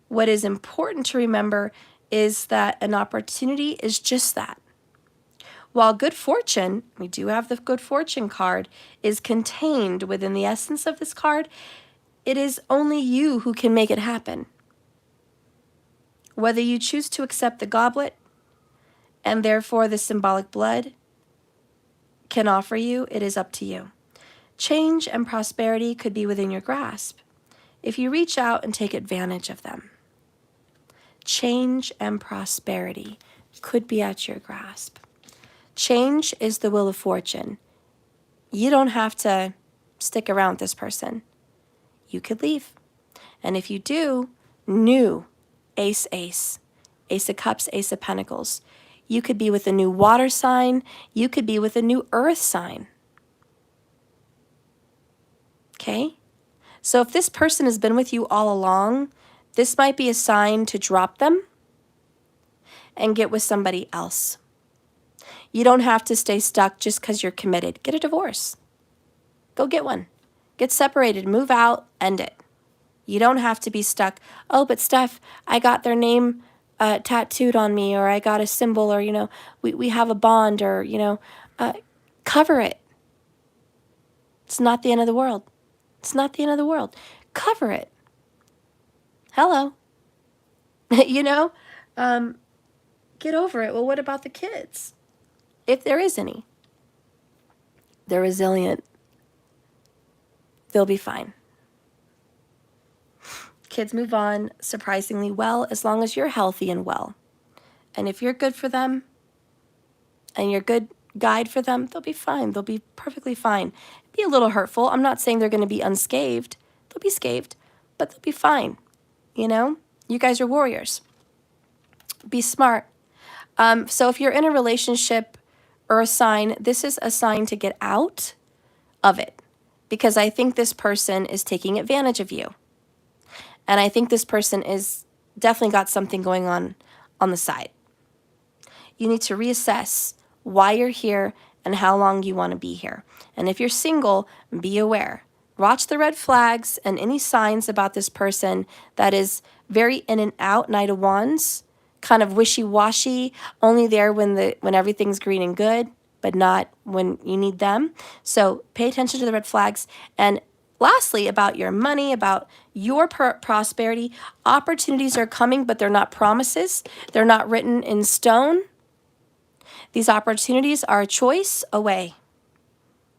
What is important to remember is that an opportunity is just that. While good fortune, we do have the good fortune card, is contained within the essence of this card, it is only you who can make it happen. Whether you choose to accept the goblet and therefore the symbolic blood can offer you, it is up to you. Change and prosperity could be within your grasp if you reach out and take advantage of them. Change and prosperity could be at your grasp. Change is the will of fortune. You don't have to stick around with this person. You could leave. And if you do, new ace, ace, ace of cups, ace of pentacles. You could be with a new water sign. You could be with a new earth sign. Okay? So if this person has been with you all along, this might be a sign to drop them and get with somebody else. You don't have to stay stuck just because you're committed. Get a divorce. Go get one. Get separated. Move out. End it. You don't have to be stuck. Oh, but Steph, I got their name tattooed on me, or I got a symbol, or, we have a bond, or, cover it. It's not the end of the world. It's not the end of the world. Cover it. Hello. Get over it. Well, what about the kids? If there is any, they're resilient. They'll be fine. Kids move on surprisingly well as long as you're healthy and well. And if you're good for them and you're a good guide for them, they'll be fine. They'll be perfectly fine. Be a little hurtful. I'm not saying they're going to be unscathed. They'll be scathed, but they'll be fine. You guys are warriors. Be smart. So if you're in a relationship or a sign, this is a sign to get out of it, because I think this person is taking advantage of you. And I think this person is definitely got something going on the side. You need to reassess why you're here and how long you want to be here. And if you're single, be aware. Watch the red flags and any signs about this person that is very in and out, Knight of Wands, kind of wishy-washy, only there when everything's green and good, but not when you need them. So pay attention to the red flags. And lastly, about your money, about your prosperity, opportunities are coming, but they're not promises. They're not written in stone. These opportunities are a choice away.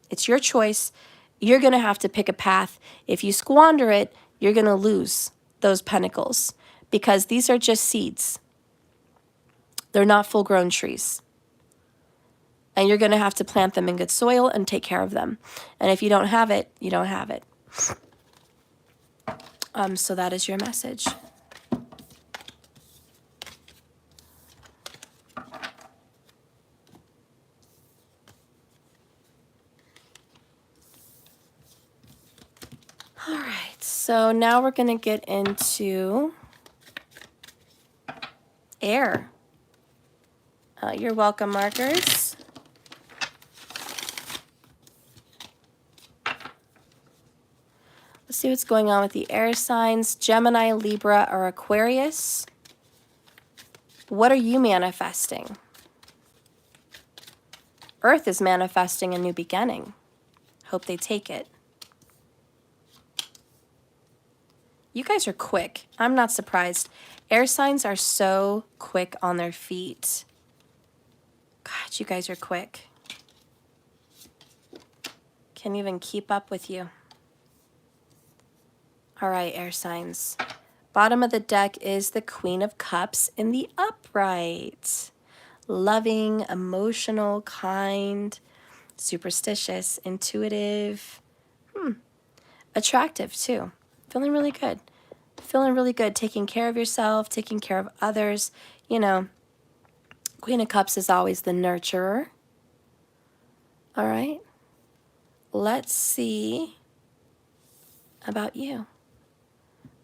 It's your choice. You're going to have to pick a path. If you squander it, you're going to lose those pentacles, because these are just seeds. They're not full-grown trees. And you're going to have to plant them in good soil and take care of them. And if you don't have it, you don't have it. So that is your message. All right, so now we're going to get into air. You're welcome, markers. Let's see what's going on with the air signs. Gemini, Libra, or Aquarius. What are you manifesting? Earth is manifesting a new beginning. Hope they take it. You guys are quick. I'm not surprised. Air signs are so quick on their feet. God, you guys are quick. Can't even keep up with you. All right, air signs. Bottom of the deck is the Queen of Cups in the upright. Loving, emotional, kind, superstitious, intuitive, attractive too. Feeling really good. Feeling really good. Taking care of yourself, taking care of others. Queen of Cups is always the nurturer. All right. Let's see about you.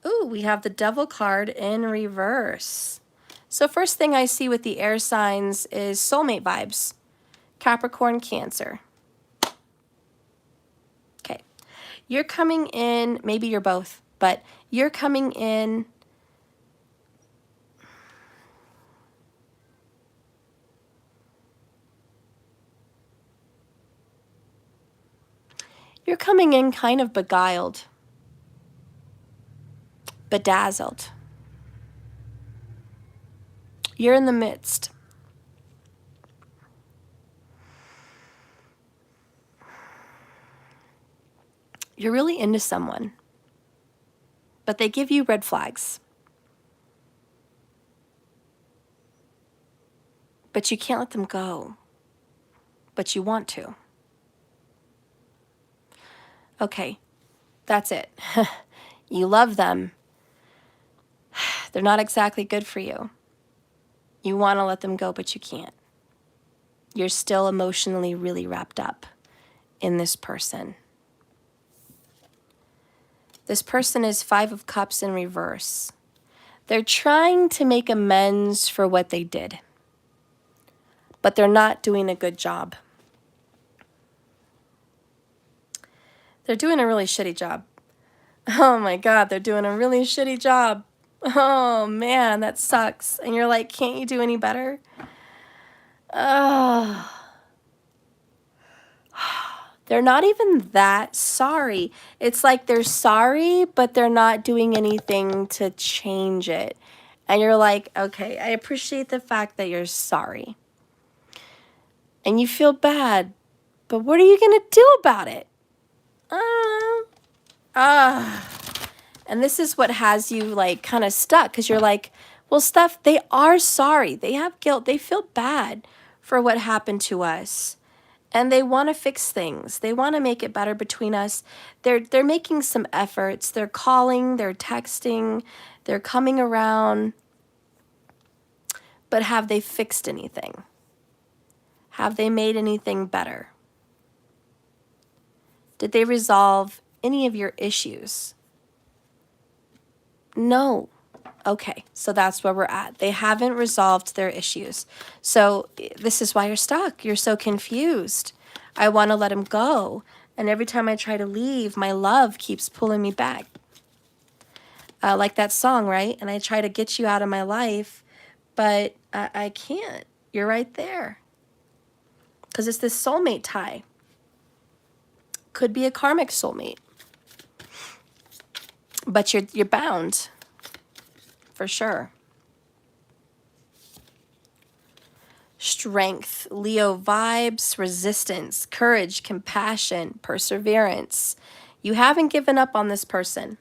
Ooh, we have the Devil card in reverse. So first thing I see with the air signs is soulmate vibes. Capricorn, Cancer. Okay. You're coming in, maybe you're both, but you're coming in kind of beguiled, bedazzled. You're in the midst. You're really into someone, but they give you red flags. But you can't let them go. But you want to. Okay, that's it. You love them. They're not exactly good for you. You want to let them go, but you can't. You're still emotionally really wrapped up in this person. This person is 5 of Cups in reverse. They're trying to make amends for what they did, but they're not doing a good job. They're doing a really shitty job. Oh my God, they're doing a really shitty job. Oh man, that sucks. And you're like, can't you do any better? Oh. They're not even that sorry. It's like they're sorry, but they're not doing anything to change it. And you're like, okay, I appreciate the fact that you're sorry. And you feel bad, but what are you going to do about it? And this is what has you like kind of stuck, because you're like, well, Steph, they are sorry. They have guilt. They feel bad for what happened to us. And they want to fix things. They want to make it better between us. They're making some efforts. They're calling, they're texting, they're coming around. But have they fixed anything? Have they made anything better? Did they resolve any of your issues? No. Okay, so that's where we're at. They haven't resolved their issues. So this is why you're stuck. You're so confused. I want to let him go. And every time I try to leave, my love keeps pulling me back. Like that song, right? And I try to get you out of my life, but I can't. You're right there. Because it's this soulmate tie. Could be a karmic soulmate. But you're bound. For sure. Strength, Leo vibes, resistance, courage, compassion, perseverance. You haven't given up on this person.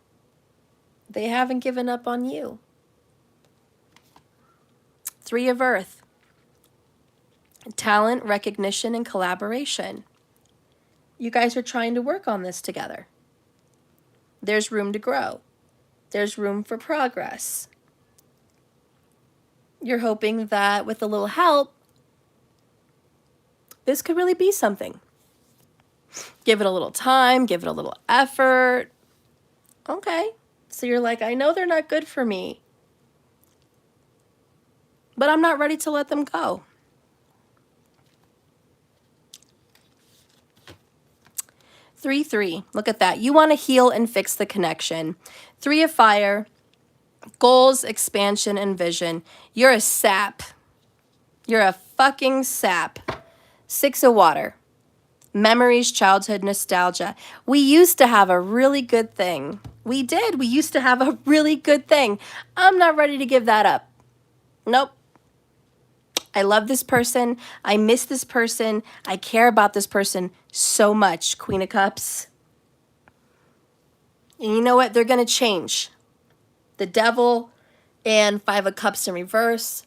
They haven't given up on you. 3 of Earth. Talent, recognition, and collaboration. You guys are trying to work on this together. There's room to grow. There's room for progress. You're hoping that with a little help, this could really be something. Give it a little time, give it a little effort. Okay. So you're like, I know they're not good for me, but I'm not ready to let them go. Three. Look at that. You want to heal and fix the connection. 3 of Fire. Goals, expansion, and vision. You're a sap. You're a fucking sap. 6 of Water. Memories, childhood, nostalgia. We used to have a really good thing. We did. We used to have a really good thing. I'm not ready to give that up. Nope. I love this person. I miss this person. I care about this person so much, Queen of Cups. And you know what? They're going to change. The Devil and 5 of Cups in reverse.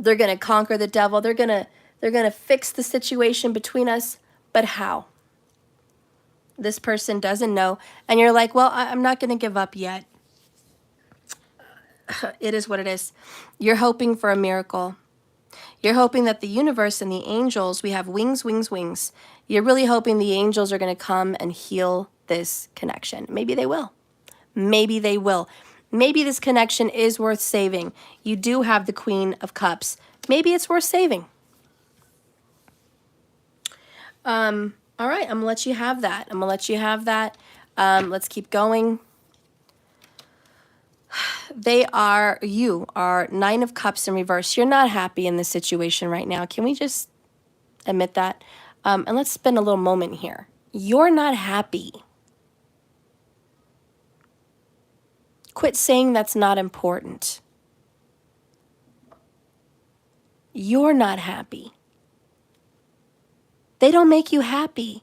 They're going to conquer the devil. They're going to fix the situation between us. But how? This person doesn't know. And you're like, well, I'm not going to give up yet. It is what it is. You're hoping for a miracle. You're hoping that the universe and the angels, we have wings, wings, wings. You're really hoping the angels are going to come and heal this connection. Maybe they will. Maybe they will. Maybe this connection is worth saving. You do have the Queen of Cups. Maybe it's worth saving. All right, I'm gonna let you have that. I'm gonna let you have that. Let's keep going. You are Nine of Cups in reverse. You're not happy in this situation right now. Can we just admit that? And let's spend a little moment here. You're not happy. Quit saying that's not important. You're not happy. They don't make you happy.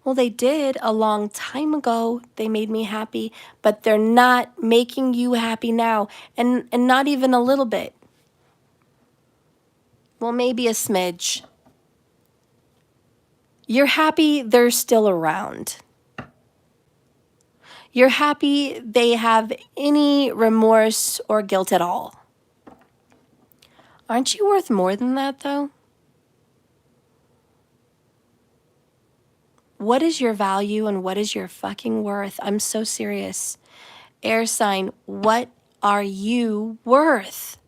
Well, they did a long time ago. They made me happy, but they're not making you happy now, and not even a little bit. Well, maybe a smidge. You're happy they're still around. You're happy they have any remorse or guilt at all. Aren't you worth more than that, though? What is your value and what is your fucking worth? I'm so serious. Air sign, what are you worth?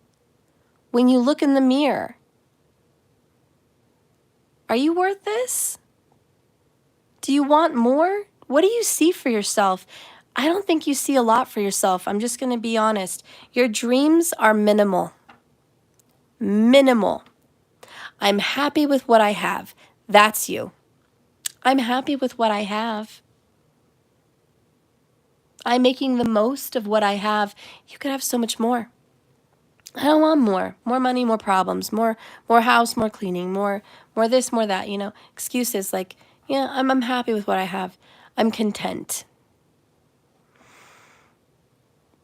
When you look in the mirror, are you worth this? Do you want more? What do you see for yourself? I don't think you see a lot for yourself. I'm just going to be honest. Your dreams are minimal. Minimal. I'm happy with what I have. That's you. I'm happy with what I have. I'm making the most of what I have. You could have so much more. I don't want more. More money, more problems, more house, more cleaning, more this, more that, excuses like, yeah, I'm happy with what I have. I'm content.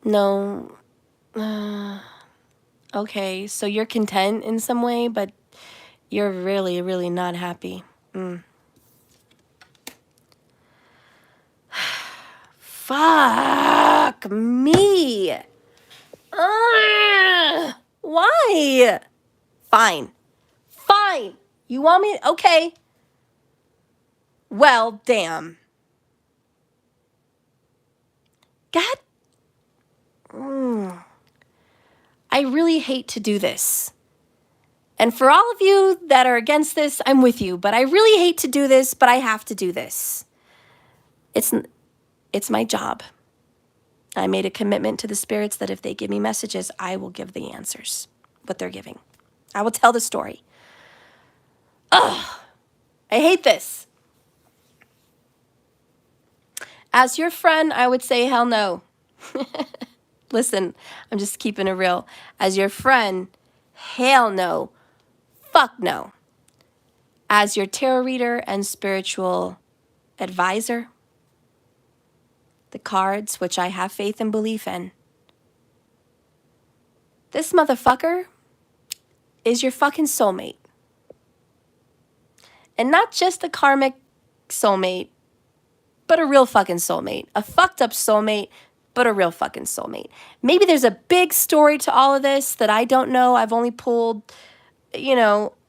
No. Okay, so you're content in some way, but you're really, really not happy. Fuck me. Why? Fine. Fine. You want me? Okay. Well, damn. God. I really hate to do this. And for all of you that are against this, I'm with you. But I really hate to do this, but I have to do this. It's my job. I made a commitment to the spirits that if they give me messages, I will give the answers, what they're giving. I will tell the story. Ugh, I hate this. As your friend, I would say hell no. Listen, I'm just keeping it real. As your friend, hell no. Fuck no. As your tarot reader and spiritual advisor, the cards, which I have faith and belief in, this motherfucker is your fucking soulmate. And not just a karmic soulmate, but a real fucking soulmate. A fucked up soulmate, but a real fucking soulmate. Maybe there's a big story to all of this that I don't know. I've only pulled,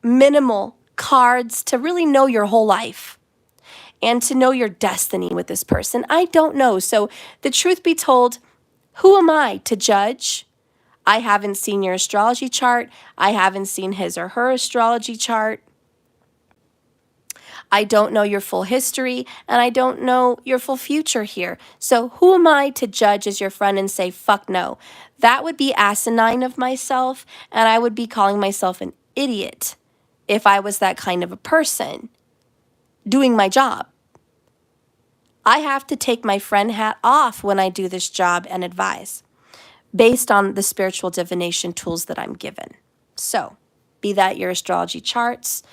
minimal cards to really know your whole life and to know your destiny with this person. I don't know. So the truth be told, who am I to judge? I haven't seen your astrology chart. I haven't seen his or her astrology chart. I don't know your full history, and I don't know your full future here. So who am I to judge as your friend and say, fuck no? That would be asinine of myself, and I would be calling myself an idiot if I was that kind of a person doing my job. I have to take my friend hat off when I do this job and advise based on the spiritual divination tools that I'm given. So, be that your astrology charts,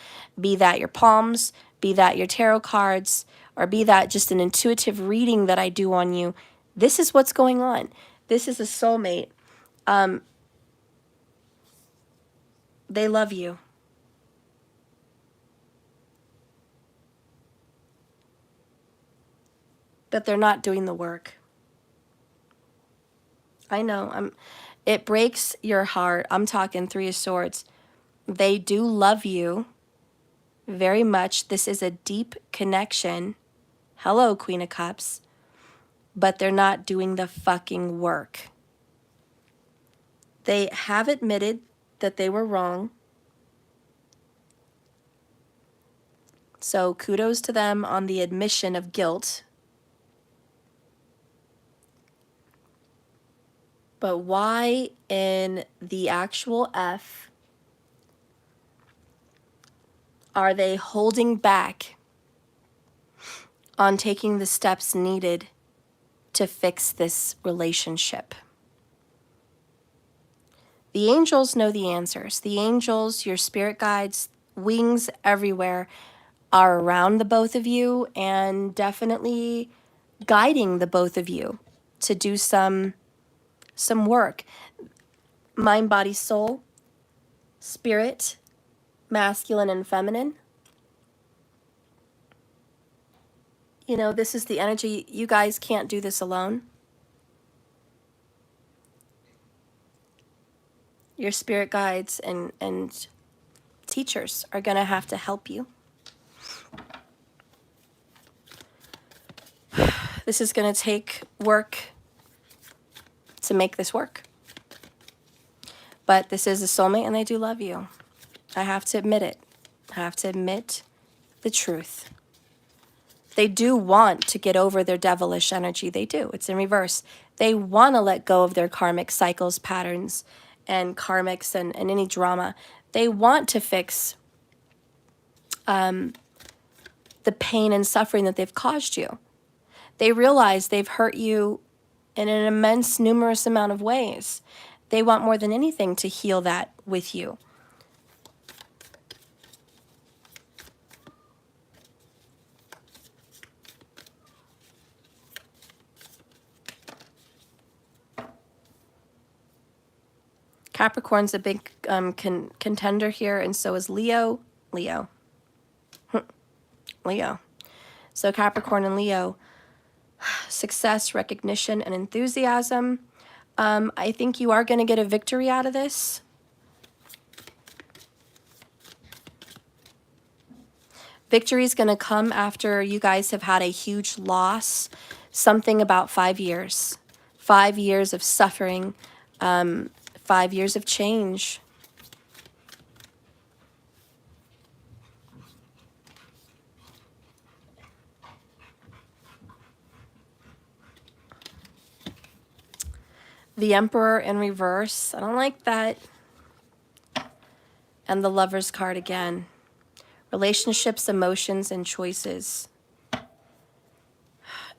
be that your palms, be that your tarot cards, or be that just an intuitive reading that I do on you, this is what's going on. This is a soulmate. They love you. But they're not doing the work. I know. It breaks your heart. I'm talking Three of Swords. They do love you very much. This is a deep connection. Hello, Queen of Cups. But they're not doing the fucking work. They have admitted that they were wrong. So kudos to them on the admission of guilt. But why in the actual F are they holding back on taking the steps needed to fix this relationship? The angels know the answers. The angels, your spirit guides, wings everywhere, are around the both of you and definitely guiding the both of you to do some work. Mind, body, soul, spirit, masculine and feminine. You know, this is the energy. You guys can't do this alone. Your spirit guides and teachers are going to have to help you. This is going to take work to make this work. But this is a soulmate and they do love you. I have to admit it. I have to admit the truth. They do want to get over their devilish energy. They do. It's in reverse. They want to let go of their karmic cycles, patterns, and karmics and any drama. They want to fix the pain and suffering that they've caused you. They realize they've hurt you in an immense, numerous amount of ways. They want more than anything to heal that with you. Capricorn's a big contender here, and so is Leo. Leo. So Capricorn and Leo, success, recognition, and enthusiasm. I think you are going to get a victory out of this. Victory is going to come after you guys have had a huge loss, something about 5 years. 5 years of suffering, 5 years of change. The Emperor in reverse. I don't like that. And the Lover's card again. Relationships, emotions, and choices.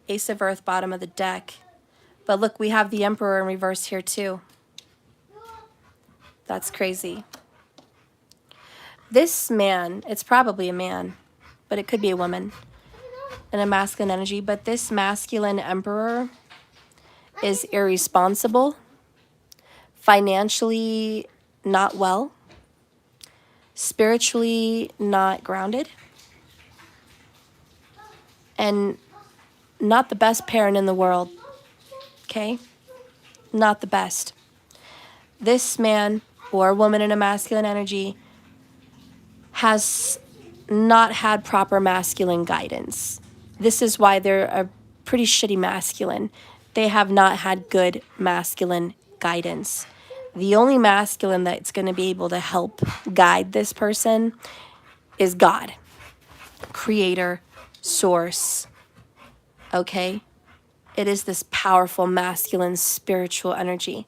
Ace of Earth, bottom of the deck. But look, we have the Emperor in reverse here too. That's crazy. This man, it's probably a man, but it could be a woman and a masculine energy. But this masculine Emperor is irresponsible, financially not well, spiritually not grounded, and not the best parent in the world, okay? Not the best. This man or woman in a masculine energy has not had proper masculine guidance. This is why they're a pretty shitty masculine. They have not had good masculine guidance. The only masculine that's going to be able to help guide this person is God, creator, source, okay? It is this powerful masculine spiritual energy.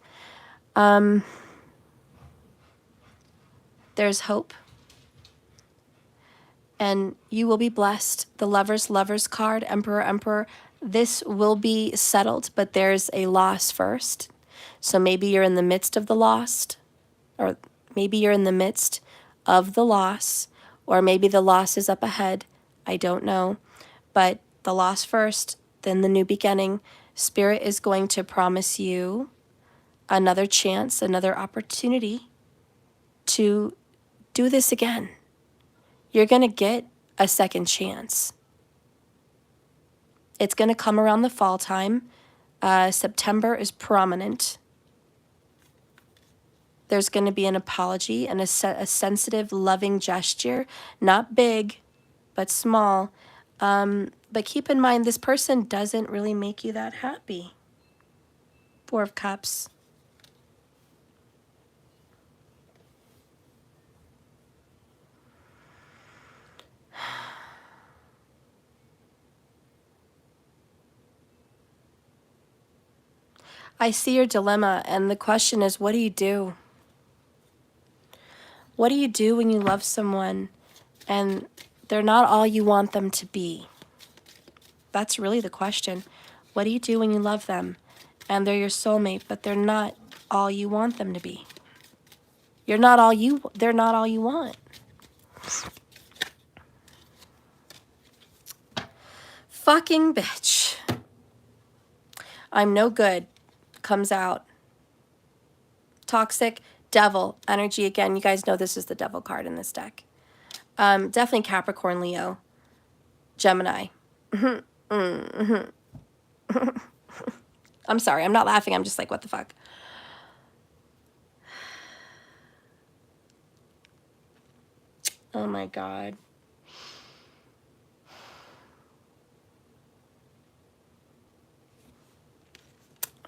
There's hope. And you will be blessed. The Lover's card, Emperor. This will be settled, but there's a loss first. So maybe you're in the midst of the loss, or maybe you're in the midst of the loss, or maybe the loss is up ahead. I don't know. But the loss first, then the new beginning. Spirit is going to promise you another chance, another opportunity to do this again. You're going to get a second chance. It's going to come around the fall time. September is prominent. There's going to be an apology and a sensitive, loving gesture. Not big, but small. But keep in mind, this person doesn't really make you that happy. Four of Cups. I see your dilemma, and the question is, what do you do? What do you do when you love someone and they're not all you want them to be? That's really the question. What do you do when you love them and they're your soulmate, but they're not all you want them to be? They're not all you want. Fucking bitch. I'm no good. Comes out. Toxic, devil, energy again. You guys know this is the devil card in this deck. Definitely Capricorn, Leo, Gemini. I'm sorry, I'm not laughing. I'm just like, what the fuck? Oh my God.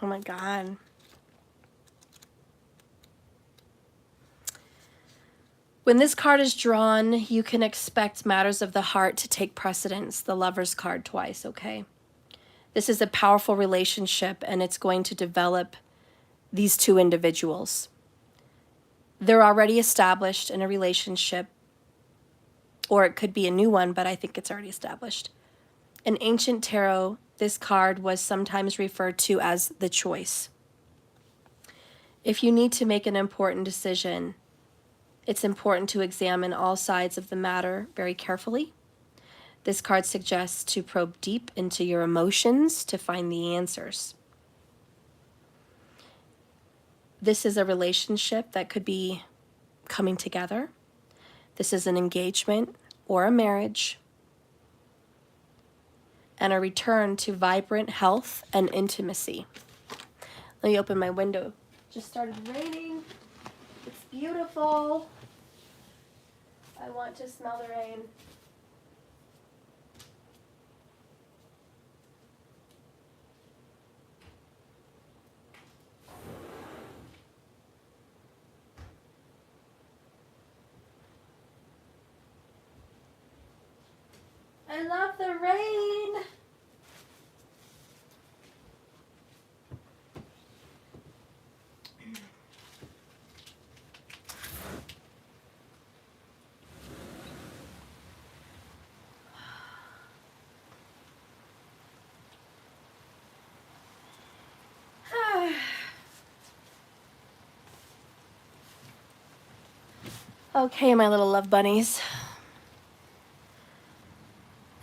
Oh my God. When this card is drawn, you can expect matters of the heart to take precedence. The Lover's card twice, okay? This is a powerful relationship, and it's going to develop these two individuals. They're already established in a relationship, or it could be a new one, but I think it's already established. In ancient tarot, this card was sometimes referred to as the choice. If you need to make an important decision, it's important to examine all sides of the matter very carefully. This card suggests to probe deep into your emotions to find the answers. This is a relationship that could be coming together. This is an engagement or a marriage, and a return to vibrant health and intimacy. Let me open my window. Just started raining. It's beautiful. I want to smell the rain. I love the rain. Okay, my little love bunnies.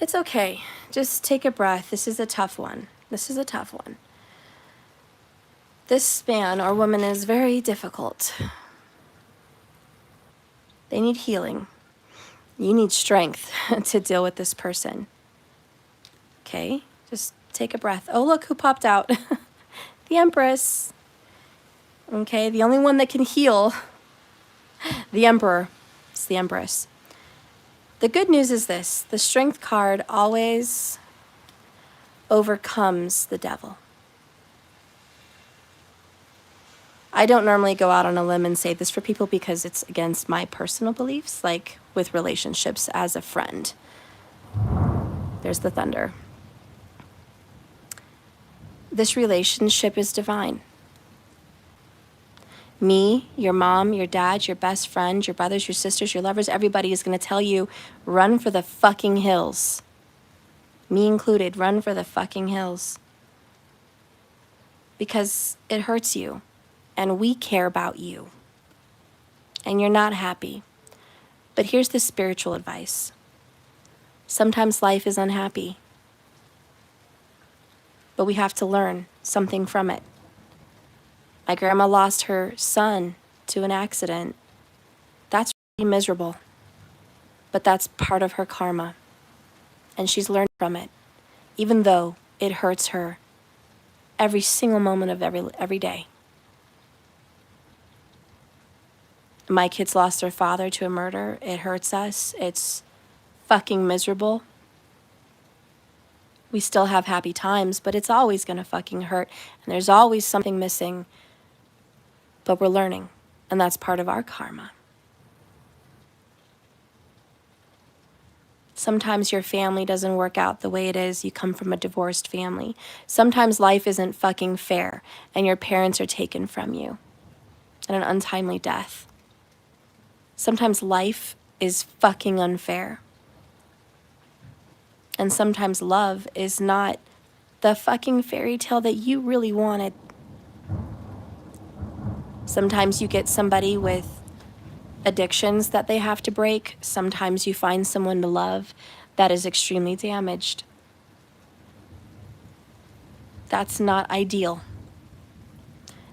It's okay. Just take a breath. This is a tough one. This is a tough one. This man or woman is very difficult. They need healing. You need strength to deal with this person. Okay? Just take a breath. Oh, look who popped out. The Empress. Okay, the only one that can heal. The Emperor. It's the Empress. The good news is this. The Strength card always overcomes the devil. I don't normally go out on a limb and say this for people because it's against my personal beliefs, like with relationships as a friend. There's the thunder. This relationship is divine. Me, your mom, your dad, your best friend, your brothers, your sisters, your lovers, everybody is going to tell you, run for the fucking hills. Me included, run for the fucking hills. Because it hurts you. And we care about you. And you're not happy. But here's the spiritual advice. Sometimes life is unhappy. But we have to learn something from it. My grandma lost her son to an accident. That's really miserable. But that's part of her karma. And she's learned from it. Even though it hurts her every single moment of every day. My kids lost their father to a murder. It hurts us. It's fucking miserable. We still have happy times, but it's always gonna fucking hurt. And there's always something missing. But we're learning, and that's part of our karma. Sometimes your family doesn't work out the way it is. You come from a divorced family. Sometimes life isn't fucking fair and your parents are taken from you in an untimely death. Sometimes life is fucking unfair. And sometimes love is not the fucking fairy tale that you really wanted. Sometimes you get somebody with addictions that they have to break. Sometimes you find someone to love that is extremely damaged. That's not ideal.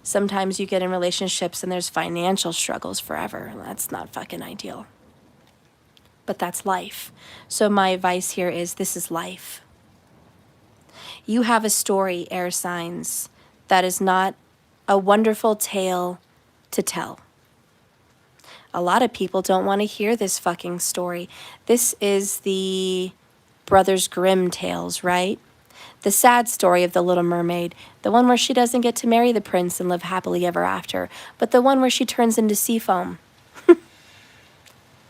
Sometimes you get in relationships and there's financial struggles forever. That's not fucking ideal. But that's life. So my advice here is this is life. You have a story, air signs, that is not a wonderful tale to tell. A lot of people don't want to hear this fucking story. This is the Brothers Grimm tales, right? The sad story of the Little Mermaid. The one where she doesn't get to marry the prince and live happily ever after. But the one where she turns into sea foam.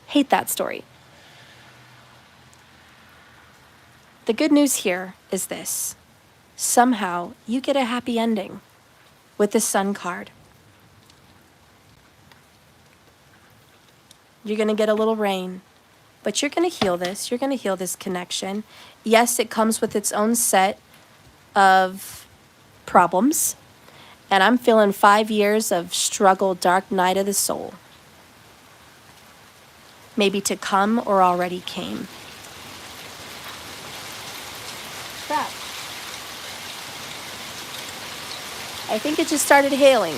Hate that story. The good news here is this. Somehow, you get a happy ending with the Sun card. You're going to get a little rain, but you're going to heal this. You're going to heal this connection. Yes, it comes with its own set of problems, and I'm feeling 5 years of struggle, dark night of the soul. Maybe to come or already came. Crap. I think it just started hailing.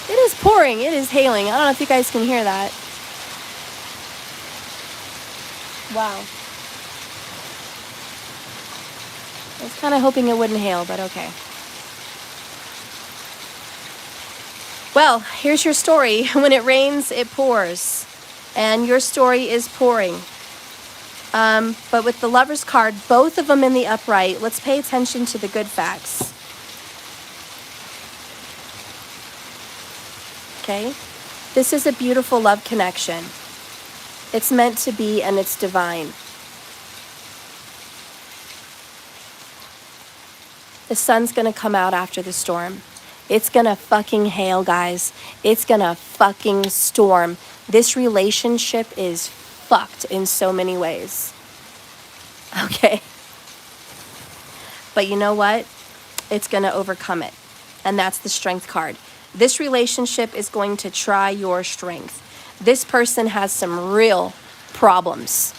It is pouring. It is hailing. I don't know if you guys can hear that. Wow. I was kind of hoping it wouldn't hail, but okay. Well, here's your story. When it rains, it pours. And your story is pouring. But with the Lover's card, both of them in the upright, let's pay attention to the good facts. Okay? This is a beautiful love connection. It's meant to be and it's divine. The sun's gonna come out after the storm. It's gonna fucking hail, guys. It's gonna fucking storm. This relationship is fucked in so many ways. Okay? But you know what? It's gonna overcome it. And that's the Strength card. This relationship is going to try your strength. This person has some real problems.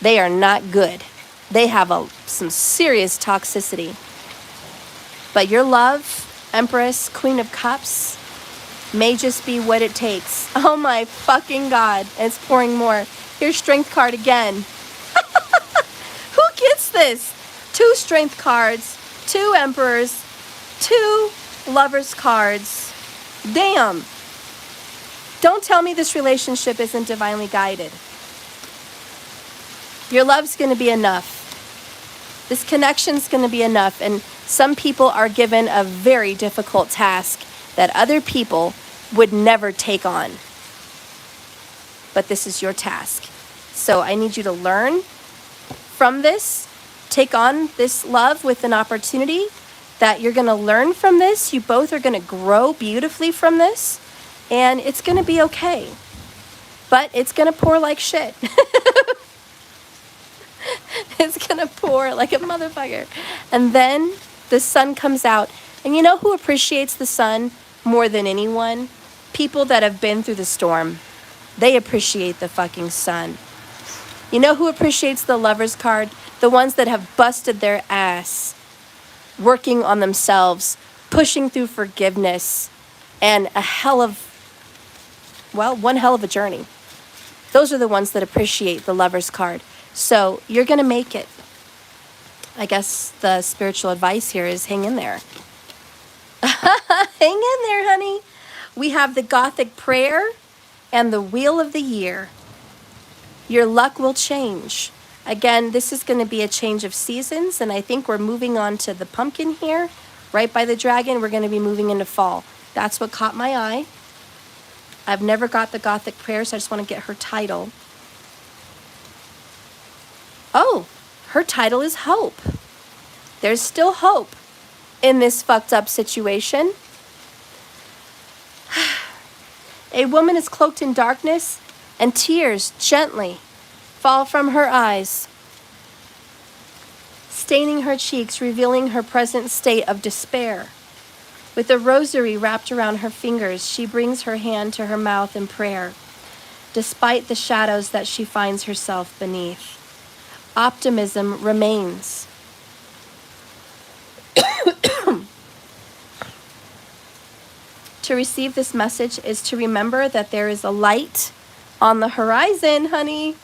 They are not good. They have some serious toxicity. But your love, Empress, Queen of Cups, may just be what it takes. Oh my fucking God. It's pouring more. Here's Strength card again. Who gets this? 2 Strength cards, 2 Emperors, 2 Lovers cards. Damn. Don't tell me this relationship isn't divinely guided. Your love's going to be enough. This connection's going to be enough. And some people are given a very difficult task that other people would never take on. But this is your task. So I need you to learn from this. Take on this love with an opportunity that you're going to learn from this. You both are going to grow beautifully from this. And it's going to be okay. But it's going to pour like shit. It's going to pour like a motherfucker. And then the sun comes out. And you know who appreciates the sun more than anyone? People that have been through the storm. They appreciate the fucking sun. You know who appreciates the Lover's card? The ones that have busted their ass, working on themselves, pushing through forgiveness, and one hell of a journey. Those are the ones that appreciate the Lover's card. So you're going to make it. I guess the spiritual advice here is hang in there. Hang in there, honey. We have the Gothic prayer and the Wheel of the Year. Your luck will change. Again, this is going to be a change of seasons, and I think we're moving on to the pumpkin here. Right by the dragon, we're going to be moving into fall. That's what caught my eye. I've never got the Gothic prayer, so I just want to get her title. Oh, her title is Hope. There's still hope in this fucked up situation. A woman is cloaked in darkness, and tears gently fall from her eyes, staining her cheeks, revealing her present state of despair. With a rosary wrapped around her fingers, she brings her hand to her mouth in prayer, despite the shadows that she finds herself beneath. Optimism remains. To receive this message is to remember that there is a light on the horizon, honey.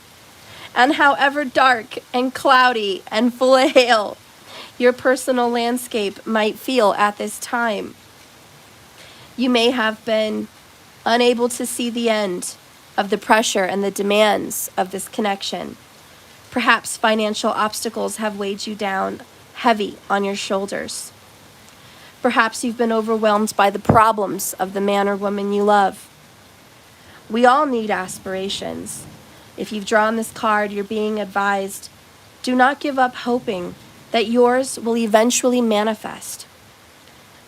And however dark and cloudy and full of hail your personal landscape might feel at this time, you may have been unable to see the end of the pressure and the demands of this connection. Perhaps financial obstacles have weighed you down heavy on your shoulders. Perhaps you've been overwhelmed by the problems of the man or woman you love. We all need aspirations. If you've drawn this card, you're being advised, do not give up hoping that yours will eventually manifest.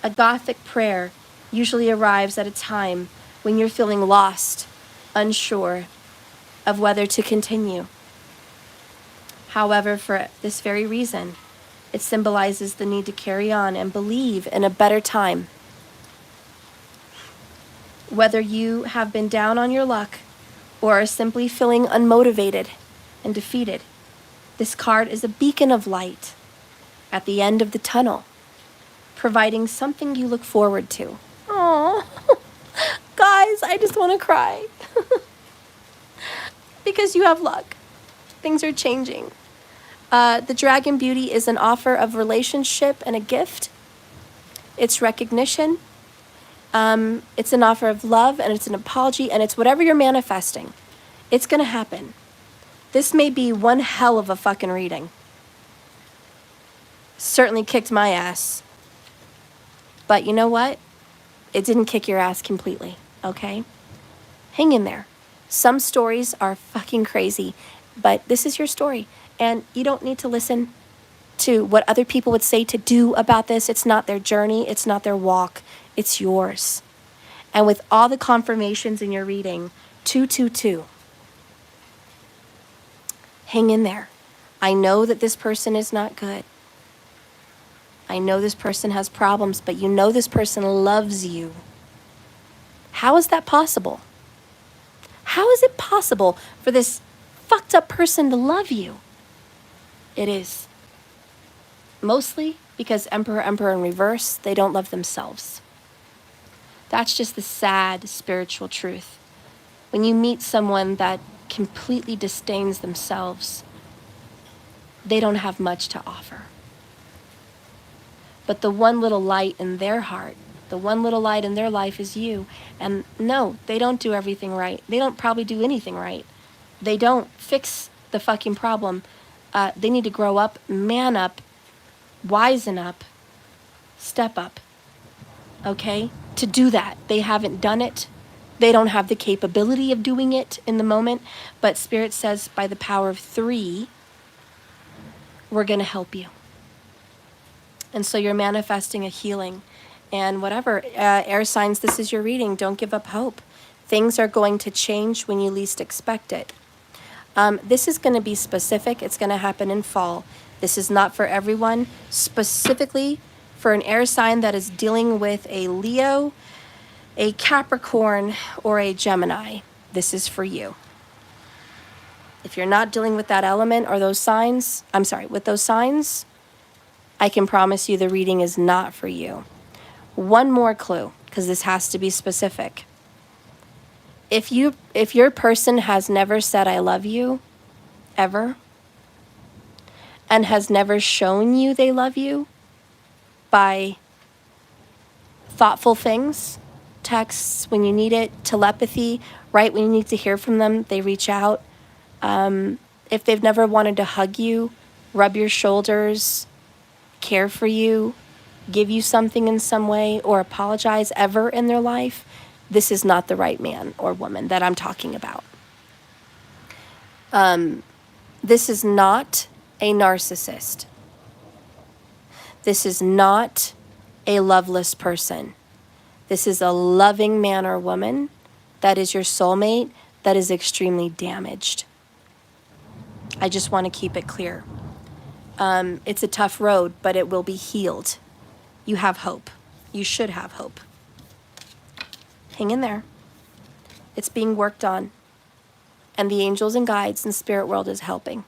A Gothic prayer usually arrives at a time when you're feeling lost, unsure of whether to continue. However, for this very reason, it symbolizes the need to carry on and believe in a better time. Whether you have been down on your luck or are simply feeling unmotivated and defeated, this card is a beacon of light at the end of the tunnel, providing something you look forward to. Aww, guys, I just want to cry. Because you have luck. Things are changing. The Dragon Beauty is an offer of relationship and a gift. It's recognition. It's an offer of love, and it's an apology, and it's whatever you're manifesting. It's going to happen. This may be one hell of a fucking reading. Certainly kicked my ass. But you know what? It didn't kick your ass completely, okay? Hang in there. Some stories are fucking crazy, but this is your story. And you don't need to listen to what other people would say to do about this. It's not their journey. It's not their walk. It's yours. And with all the confirmations in your reading, 222. Hang in there. I know that this person is not good. I know this person has problems, but you know this person loves you. How is that possible? How is it possible for this fucked up person to love you? It is. Mostly because Emperor in reverse, they don't love themselves. That's just the sad spiritual truth. When you meet someone that completely disdains themselves, they don't have much to offer. But the one little light in their heart, the one little light in their life is you. And no, they don't do everything right. They don't probably do anything right. They don't fix the fucking problem. They need to grow up, man up, wisen up, step up, okay? To do that, they haven't done it. They don't have the capability of doing it in the moment. But Spirit says by the power of 3, we're going to help you. And so you're manifesting a healing. And whatever, air signs, this is your reading. Don't give up hope. Things are going to change when you least expect it. This is going to be specific. It's going to happen in fall. This is not for everyone. Specifically for an air sign that is dealing with a Leo, a Capricorn, or a Gemini. This is for you. If you're not dealing with that element or those signs, with those signs, I can promise you the reading is not for you. One more clue, because this has to be specific. If your person has never said I love you, ever, and has never shown you they love you by thoughtful things, texts when you need it, telepathy, right when you need to hear from them, they reach out. If they've never wanted to hug you, rub your shoulders, care for you, give you something in some way or apologize ever in their life, this is not the right man or woman that I'm talking about. This is not a narcissist. This is not a loveless person. This is a loving man or woman that is your soulmate that is extremely damaged. I just want to keep it clear. It's a tough road, but it will be healed. You have hope. You should have hope. Hang in there. It's being worked on. And the angels and guides and spirit world is helping.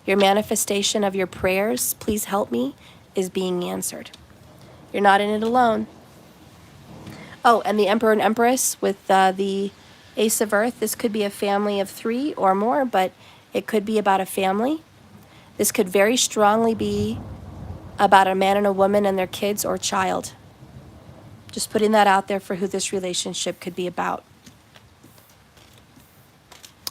Your manifestation of your prayers, please help me, is being answered. You're not in it alone. Oh, and the Emperor and Empress with the Ace of Earth. This could be a family of 3 or more, but it could be about a family. This could very strongly be about a man and a woman and their kids or child. Just putting that out there for who this relationship could be about.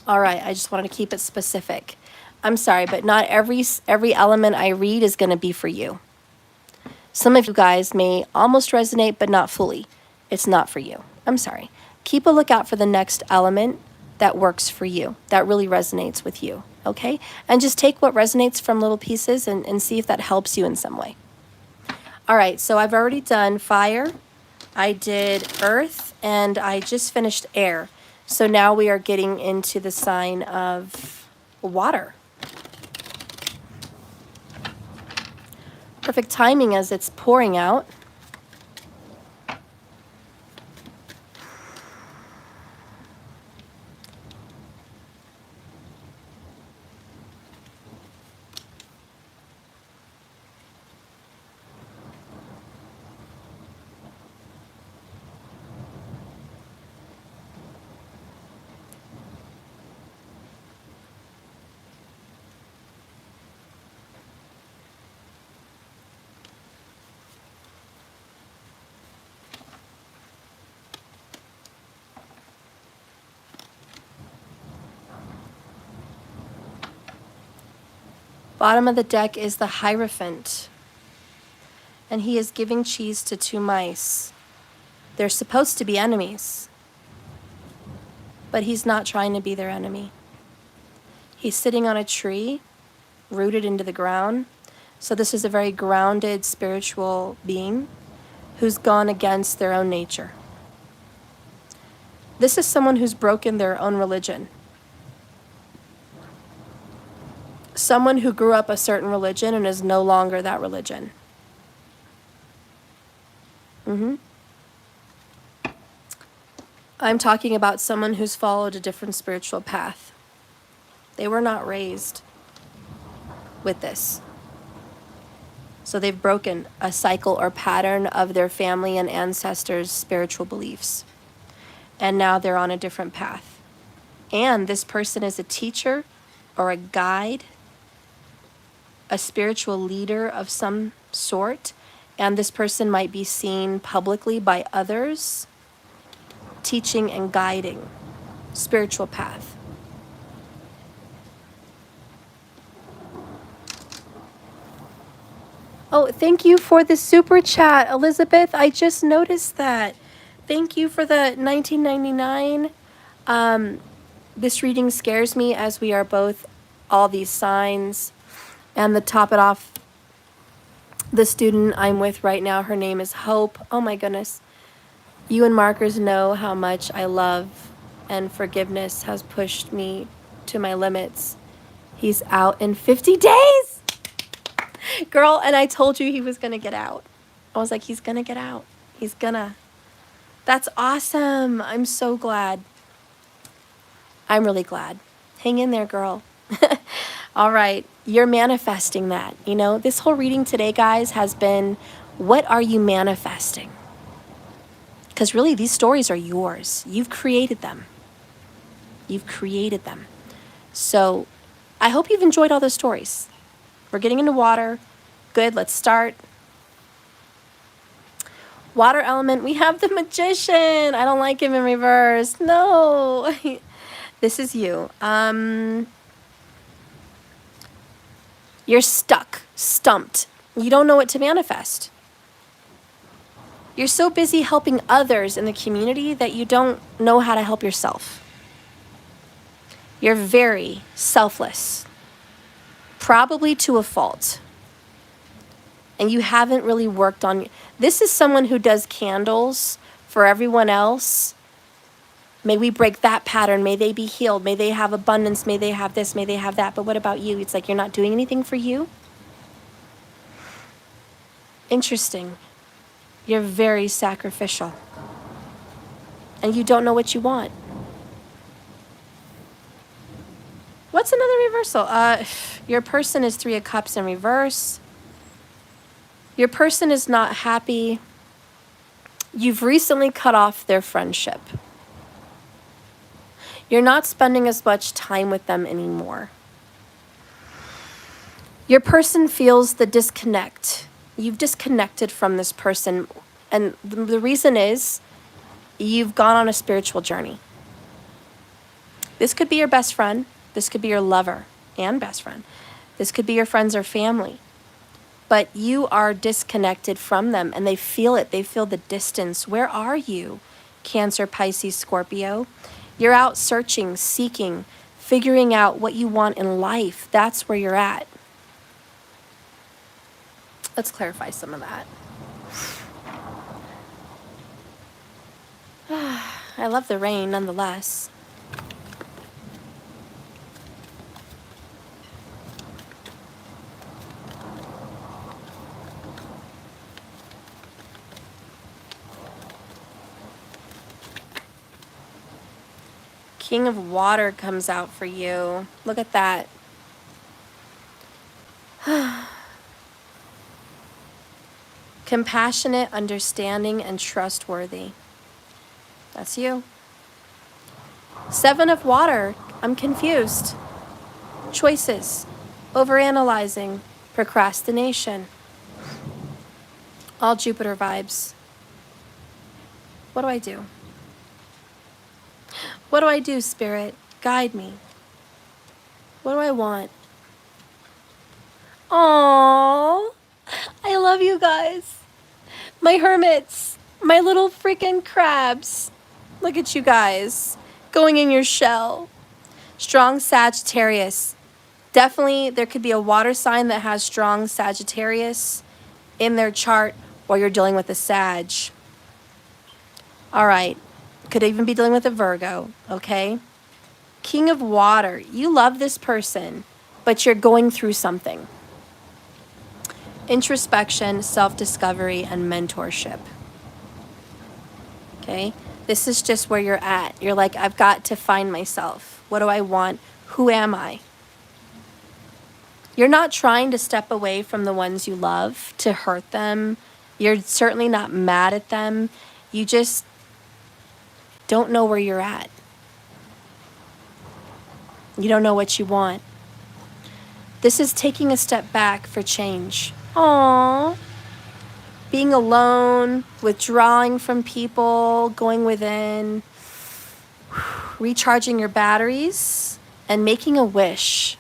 All right, I just wanted to keep it specific. I'm sorry, but not every element I read is going to be for you. Some of you guys may almost resonate, but not fully. It's not for you. I'm sorry. Keep a lookout for the next element that works for you, that really resonates with you, okay? And just take what resonates from little pieces and see if that helps you in some way. All right, so I've already done fire, I did earth, and I just finished air. So now we are getting into the sign of water. Perfect timing as it's pouring out. Bottom of the deck is the Hierophant. And he is giving cheese to 2 mice. They're supposed to be enemies. But he's not trying to be their enemy. He's sitting on a tree, rooted into the ground. So this is a very grounded spiritual being who's gone against their own nature. This is someone who's broken their own religion. Someone who grew up a certain religion and is no longer that religion. I'm talking about someone who's followed a different spiritual path. They were not raised with this. So they've broken a cycle or pattern of their family and ancestors' spiritual beliefs. And now they're on a different path. And this person is a teacher or a guide, a spiritual leader of some sort, and this person might be seen publicly by others, teaching and guiding spiritual path. Oh, thank you for the super chat, Elizabeth. I just noticed that. Thank you for the $19.99. This reading scares me as we are both all these signs. And to top it off, the student I'm with right now, her name is Hope. Oh my goodness. You and markers know how much I love, and forgiveness has pushed me to my limits. He's out in 50 days. Girl, and I told you he was going to get out. I was like, he's going to get out. He's gonna. That's awesome. I'm so glad. I'm really glad. Hang in there, girl. All right, you're manifesting that. You know, this whole reading today, guys, has been, what are you manifesting? Because really, these stories are yours. You've created them. You've created them. So I hope you've enjoyed all those stories. We're getting into water. Good, let's start. Water element, we have the Magician. I don't like him in reverse. No. This is you. You're stuck, stumped. You don't know what to manifest. You're so busy helping others in the community that you don't know how to help yourself. You're very selfless, probably to a fault. And you haven't really worked on... This is someone who does candles for everyone else. May we break that pattern. May they be healed. May they have abundance. May they have this. May they have that. But what about you? It's like you're not doing anything for you. Interesting. You're very sacrificial. And you don't know what you want. What's another reversal? Your person is 3 of Cups in reverse. Your person is not happy. You've recently cut off their friendship. You're not spending as much time with them anymore. Your person feels the disconnect. You've disconnected from this person. And the reason is you've gone on a spiritual journey. This could be your best friend. This could be your lover and best friend. This could be your friends or family. But you are disconnected from them and they feel it. They feel the distance. Where are you, Cancer, Pisces, Scorpio? You're out searching, seeking, figuring out what you want in life. That's where you're at. Let's clarify some of that. I love the rain nonetheless. King of Water comes out for you. Look at that. Compassionate, understanding, and trustworthy. That's you. 7 of Water. I'm confused. Choices. Overanalyzing. Procrastination. All Jupiter vibes. What do I do? What do I do, Spirit? Guide me. What do I want? Aww. I love you guys. My hermits. My little freaking crabs. Look at you guys. Going in your shell. Strong Sagittarius. Definitely there could be a water sign that has strong Sagittarius in their chart while you're dealing with a Sag. All right. Could even be dealing with a Virgo, okay? King of Water. You love this person, but you're going through something. Introspection, self-discovery, and mentorship. Okay? This is just where you're at. You're like, I've got to find myself. What do I want? Who am I? You're not trying to step away from the ones you love to hurt them. You're certainly not mad at them. You just don't know where you're at. You don't know what you want. This is taking a step back for change. Aww. Being alone, withdrawing from people, going within, recharging your batteries, and making a wish.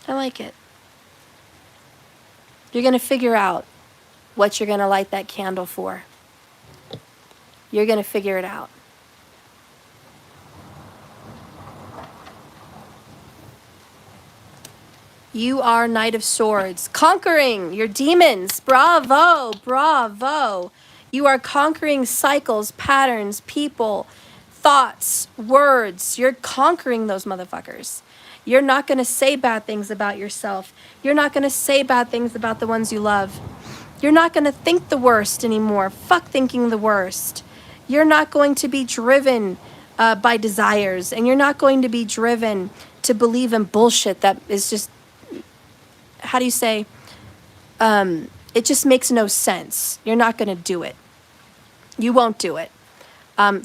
I like it. You're going to figure out what you're going to light that candle for. You're going to figure it out. You are Knight of Swords, conquering your demons. Bravo, bravo. You are conquering cycles, patterns, people, thoughts, words. You're conquering those motherfuckers. You're not going to say bad things about yourself. You're not going to say bad things about the ones you love. You're not going to think the worst anymore. Fuck thinking the worst. You're not going to be driven by desires, and you're not going to be driven to believe in bullshit that is just, how do you say, it just makes no sense. You're not going to do it. You won't do it.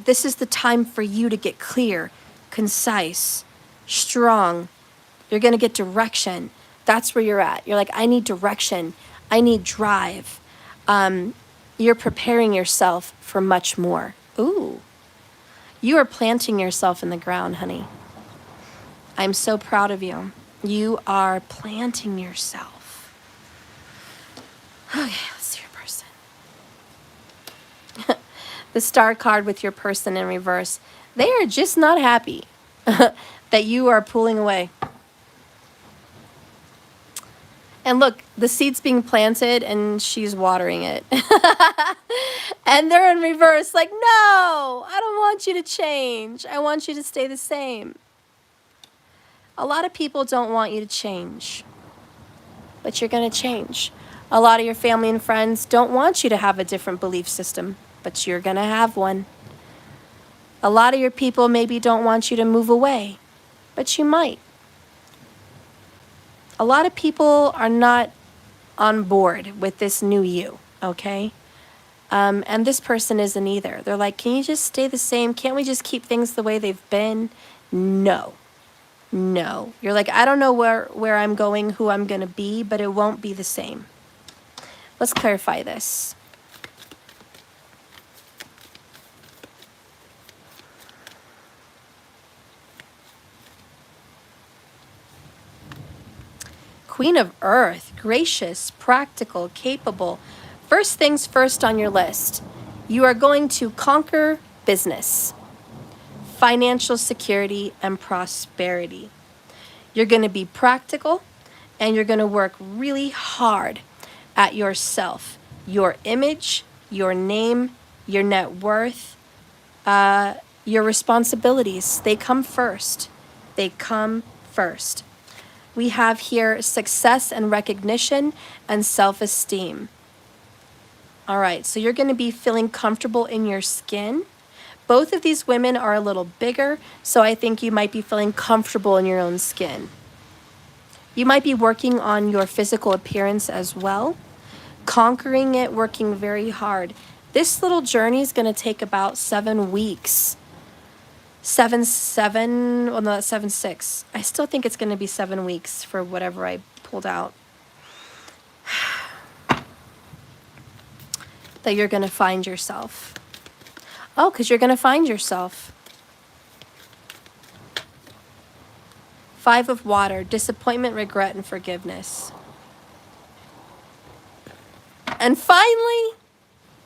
This is the time for you to get clear, concise, strong. You're going to get direction. That's where you're at. You're like, I need direction. I need drive. You're preparing yourself for much more. Ooh. You are planting yourself in the ground, honey. I'm so proud of you. You are planting yourself. Okay, let's see your person. the Star card with your person in reverse. They are just not happy that you are pulling away. And look, the seed's being planted and she's watering it. And they're in reverse, like, no, I don't want you to change. I want you to stay the same. A lot of people don't want you to change, but you're going to change. A lot of your family and friends don't want you to have a different belief system, but you're going to have one. A lot of your people maybe don't want you to move away, but you might. A lot of people are not on board with this new you, okay? And this person isn't either. They're like, can you just stay the same? Can't we just keep things the way they've been? No. No. You're like, I don't know where I'm going, who I'm going to be, but it won't be the same. Let's clarify this. Queen of Earth, gracious, practical, capable. First things first on your list. You are going to conquer business, financial security, and prosperity. You're going to be practical, and you're going to work really hard at yourself, your image, your name, your net worth, your responsibilities. They come first. They come first. We have here success and recognition and self-esteem. All right, so you're going to be feeling comfortable in your skin. Both of these women are a little bigger, so I think you might be feeling comfortable in your own skin. You might be working on your physical appearance as well, conquering it, working very hard. This little journey is going to take about 7 weeks. 7, well, no, that's 7, 6. I still think it's going to be 7 weeks for whatever I pulled out. That you're going to find yourself. Oh, because you're going to find yourself. 5 of water, disappointment, regret, and forgiveness. And finally,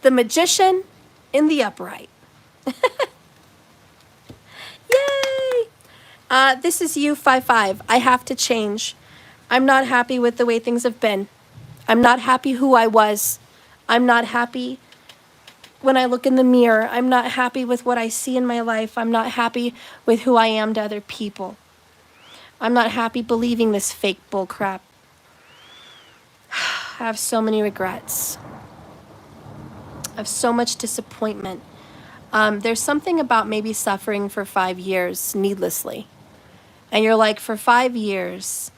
the magician in the upright. Yay! This is you, 5-5. I have to change. I'm not happy with the way things have been. I'm not happy who I was. I'm not happy when I look in the mirror. I'm not happy with what I see in my life. I'm not happy with who I am to other people. I'm not happy believing this fake bull crap. I have so many regrets. I have so much disappointment. There's something about maybe suffering for 5 years needlessly. And you're like, for 5 years,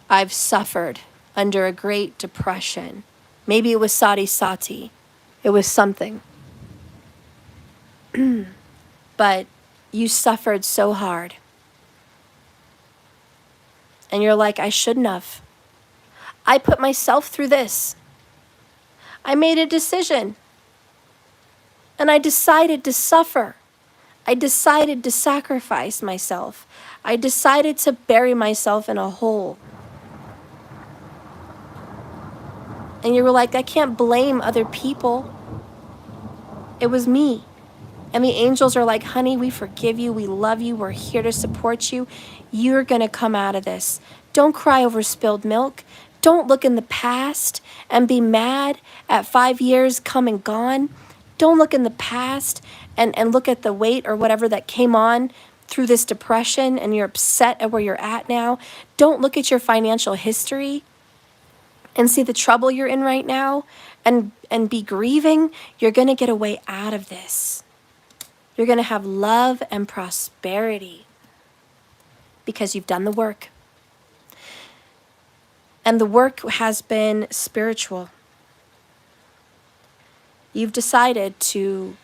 I've suffered under a great depression. Maybe it was sati sati. It was something. But you suffered so hard. And you're like, I shouldn't have. I put myself through this. I made a decision. And I decided to suffer. I decided to sacrifice myself. I decided to bury myself in a hole. And you were like, I can't blame other people. It was me. And the angels are like, honey, we forgive you. We love you. We're here to support you. You're going to come out of this. Don't cry over spilled milk. Don't look in the past and be mad at 5 years come and gone. Don't look in the past and look at the weight or whatever that came on through this depression and you're upset at where you're at now. Don't look at your financial history and see the trouble you're in right now and be grieving. You're going to get a way out of this. You're going to have love and prosperity because you've done the work. And the work has been spiritual. You've decided to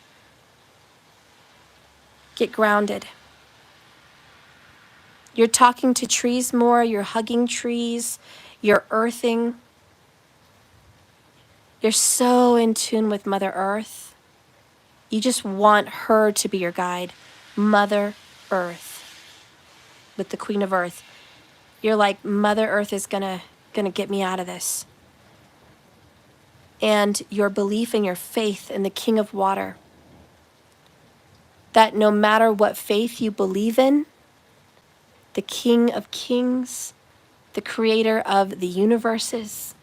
get grounded. You're talking to trees more. You're hugging trees. You're earthing. You're so in tune with Mother Earth. You just want her to be your guide. Mother Earth. With the Queen of Earth. You're like, Mother Earth is gonna get me out of this. And your belief and your faith in the King of Water that no matter what faith you believe in, the King of Kings, the creator of the universes,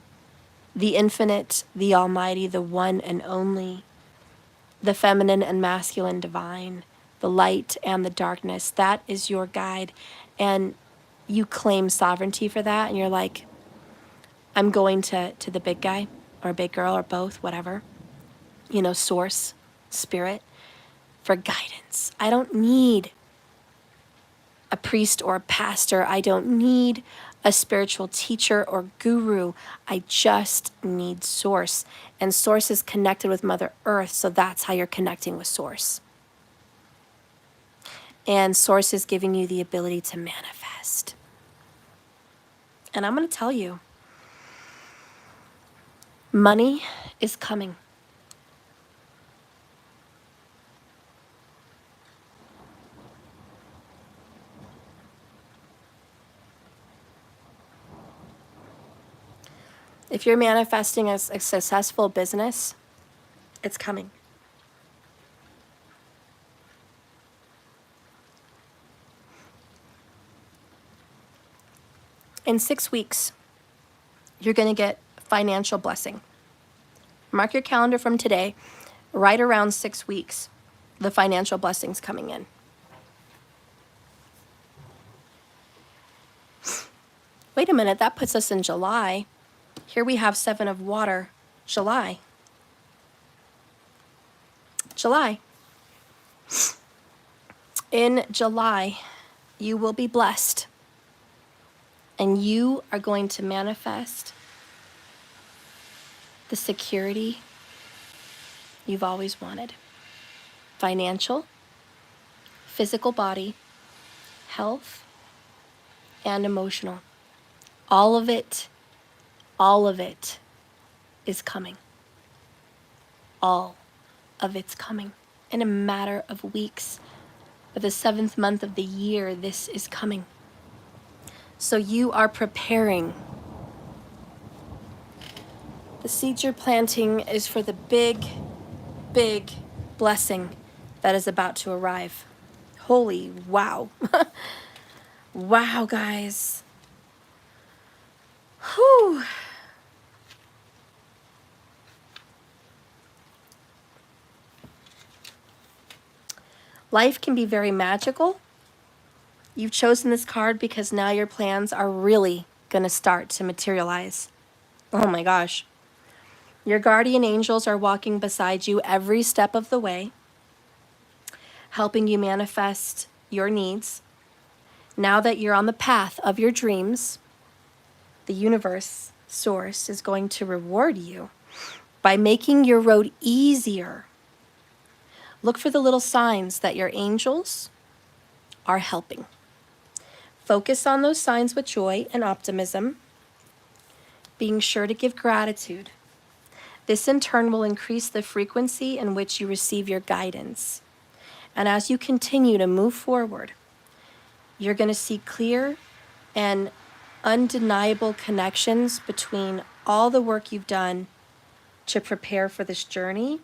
the infinite, the almighty, the one and only, the feminine and masculine divine, the light and the darkness, that is your guide. And you claim sovereignty for that, and you're like, I'm going to the big guy or big girl or both, whatever, source, spirit, for guidance. I don't need a priest or a pastor. I don't need a spiritual teacher or guru. I just need source. And source is connected with Mother Earth, so that's how you're connecting with source. And source is giving you the ability to manifest. And I'm going to tell you, money is coming. If you're manifesting a successful business, it's coming. In 6 weeks, you're going to get financial blessing. Mark your calendar from today, right around 6 weeks, the financial blessing's coming in. Wait a minute, that puts us in July. Here we have 7 of water, July. In July, you will be blessed. And you are going to manifest the security you've always wanted. Financial, physical body, health, and emotional. All of it is coming. All of it's coming in a matter of weeks. For the 7th month of the year, this is coming. So you are preparing. The seeds you're planting is for the big, big blessing that is about to arrive. Holy wow. Wow, guys. Whew. Life can be very magical. You've chosen this card because now your plans are really going to start to materialize. Oh my gosh. Your guardian angels are walking beside you every step of the way, helping you manifest your needs. Now that you're on the path of your dreams, the universe, source, is going to reward you by making your road easier. Look for the little signs that your angels are helping. Focus on those signs with joy and optimism, being sure to give gratitude. This in turn will increase the frequency in which you receive your guidance. And as you continue to move forward, you're going to see clear and undeniable connections between all the work you've done to prepare for this journey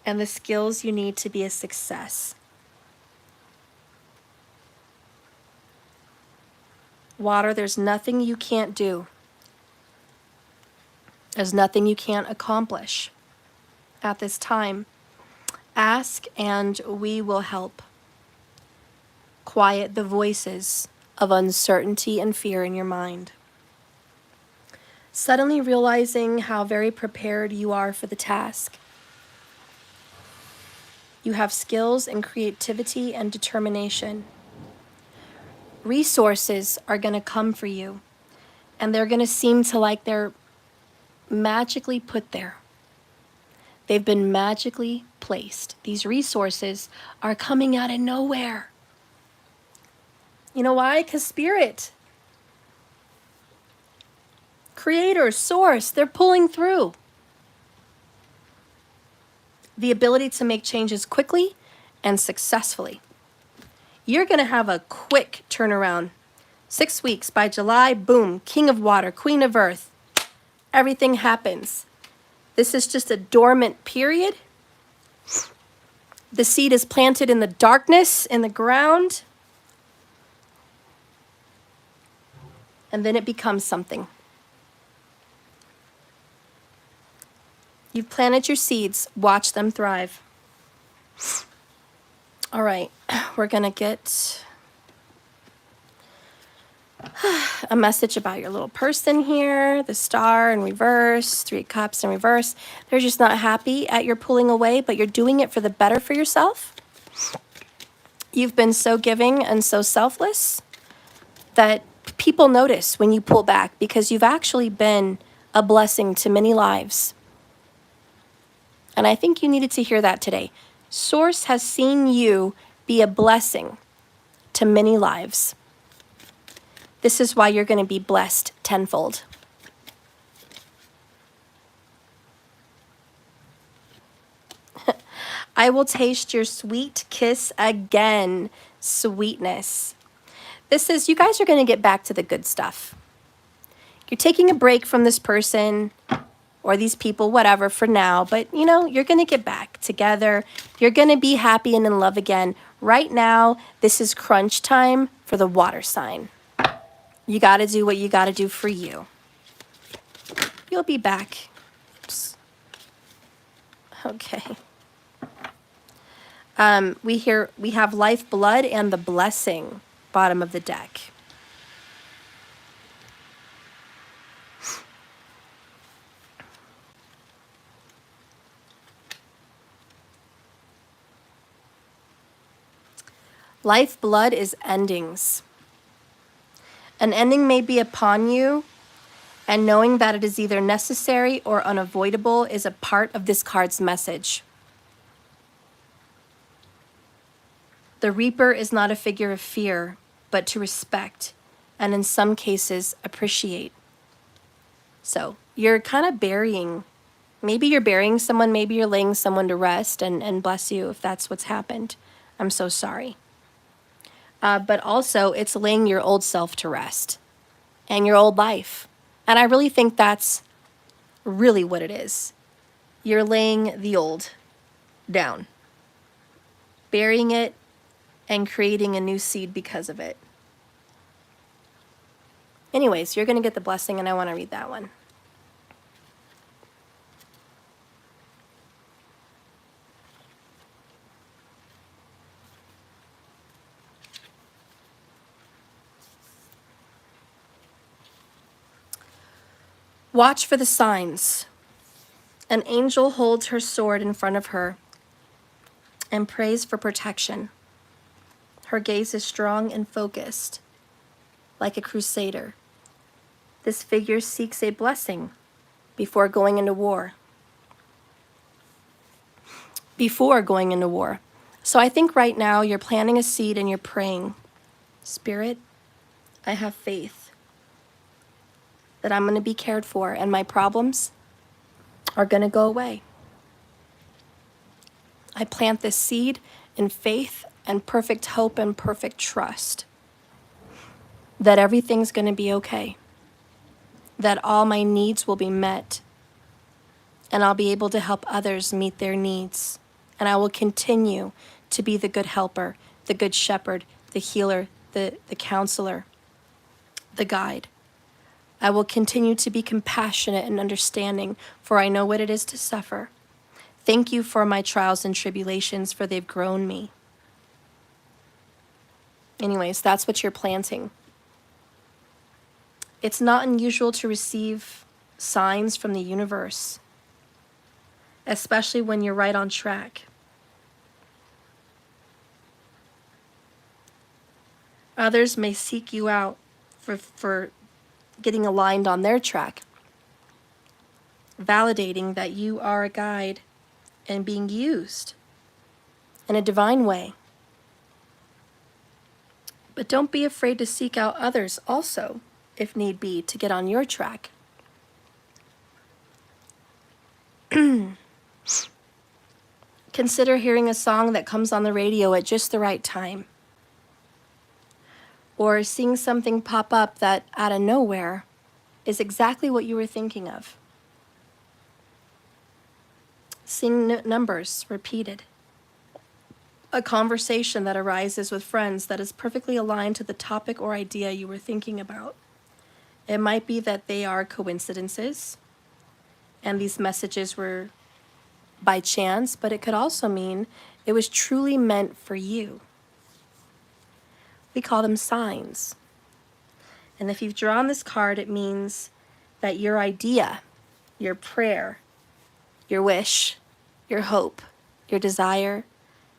and the skills you need to be a success. Water, there's nothing you can't do. There's nothing you can't accomplish at this time. Ask and we will help. Quiet the voices of uncertainty and fear in your mind. Suddenly realizing how very prepared you are for the task. You have skills and creativity and determination. Resources are going to come for you, and they're going to seem to like they're magically put there. They've been magically placed. These resources are coming out of nowhere. You know why? Because Spirit, Creator, Source, they're pulling through. The ability to make changes quickly and successfully. You're going to have a quick turnaround. 6 weeks, by July, boom, King of Water, Queen of Earth. Everything happens. This is just a dormant period. The seed is planted in the darkness, in the ground, and then it becomes something. You've planted your seeds. Watch them thrive. All right, we're going to get a message about your little person here. The star in reverse, 3 cups in reverse. They're just not happy at your pulling away, but you're doing it for the better for yourself. You've been so giving and so selfless that people notice when you pull back because you've actually been a blessing to many lives. And I think you needed to hear that today. Source has seen you be a blessing to many lives. This is why you're going to be blessed tenfold. I will taste your sweet kiss again. Sweetness. This is, you guys are going to get back to the good stuff. You're taking a break from this person or these people, whatever, for now. But, you know, you're going to get back together. You're going to be happy and in love again. Right now, this is crunch time for the water sign. You got to do what you got to do for you. You'll be back. Oops. Okay. We have life, blood, and the blessing, bottom of the deck. Life, blood is endings. An ending may be upon you, and knowing that it is either necessary or unavoidable is a part of this card's message. The Reaper is not a figure of fear, but to respect, and in some cases, appreciate. So you're kind of burying, maybe you're burying someone, maybe you're laying someone to rest, and bless you if that's what's happened. I'm so sorry. But also, it's laying your old self to rest and your old life. And I really think that's really what it is. You're laying the old down, burying it, and creating a new seed because of it. Anyways, you're going to get the blessing, and I want to read that one. Watch for the signs. An angel holds her sword in front of her and prays for protection. Her gaze is strong and focused, like a crusader. This figure seeks a blessing before going into war. Before going into war. So I think right now you're planting a seed and you're praying, Spirit, I have faith that I'm going to be cared for and my problems are going to go away. I plant this seed in faith and perfect hope and perfect trust that everything's going to be okay, that all my needs will be met, and I'll be able to help others meet their needs. And I will continue to be the good helper, the good shepherd, the healer, the counselor, the guide. I will continue to be compassionate and understanding, for I know what it is to suffer. Thank you for my trials and tribulations, for they've grown me. Anyways, that's what you're planting. It's not unusual to receive signs from the universe, especially when you're right on track. Others may seek you out for getting aligned on their track, validating that you are a guide and being used in a divine way. But don't be afraid to seek out others also, if need be, to get on your track. Consider hearing a song that comes on the radio at just the right time. Or seeing something pop up that out of nowhere is exactly what you were thinking of. Seeing numbers repeated. a conversation that arises with friends that is perfectly aligned to the topic or idea you were thinking about. It might be that they are coincidences and these messages were by chance, but it could also mean it was truly meant for you. We call them signs. And if you've drawn this card, it means that your idea, your prayer, your wish, your hope, your desire,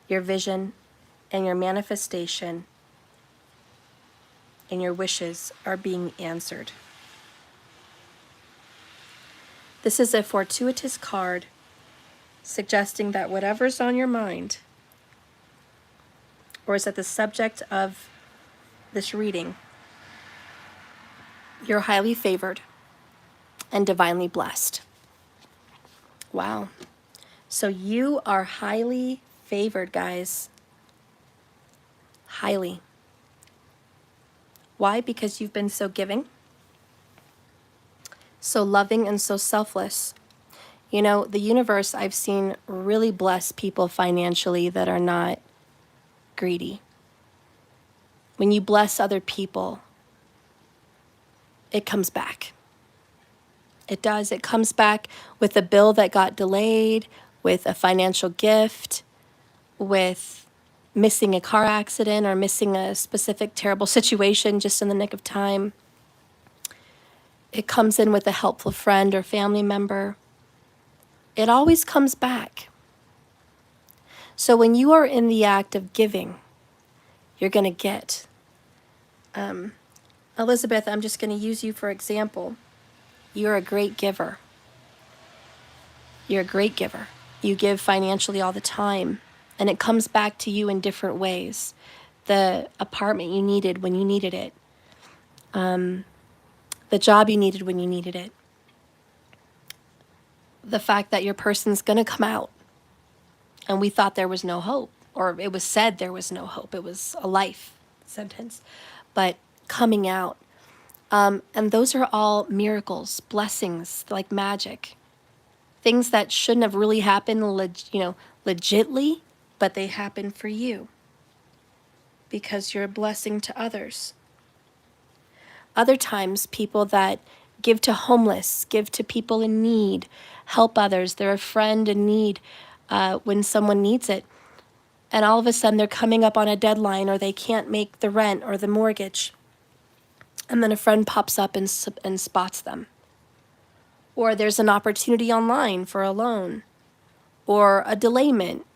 your vision, and your manifestation and your wishes are being answered. This is a fortuitous card suggesting that whatever's on your mind or is at the subject of this reading, you're highly favored and divinely blessed. Wow. So you are highly favored, guys. Highly. Why? Because you've been so giving, so loving, and so selfless. You know, the universe, I've seen really bless people financially that are not greedy. When you bless other people, it comes back. It does. It comes back with a bill that got delayed, with a financial gift, with missing a car accident or missing a specific terrible situation just in the nick of time. It comes in with a helpful friend or family member. It always comes back. So when you are in the act of giving, you're going to get. Elizabeth, I'm just going to use you for example. You're a great giver. You're a great giver. You give financially all the time, and it comes back to you in different ways. The apartment you needed when you needed it. The job you needed when you needed it. The fact that your person's going to come out, and we thought there was no hope, or it was said there was no hope. It was a life sentence, but coming out. And those are all miracles, blessings, like magic. Things that shouldn't have really happened, legitly, but they happen for you because you're a blessing to others. Other times, people that give to homeless, give to people in need, help others. They're a friend in need when someone needs it. And all of a sudden, they're coming up on a deadline or they can't make the rent or the mortgage. And then a friend pops up and spots them. Or there's an opportunity online for a loan or a delayment.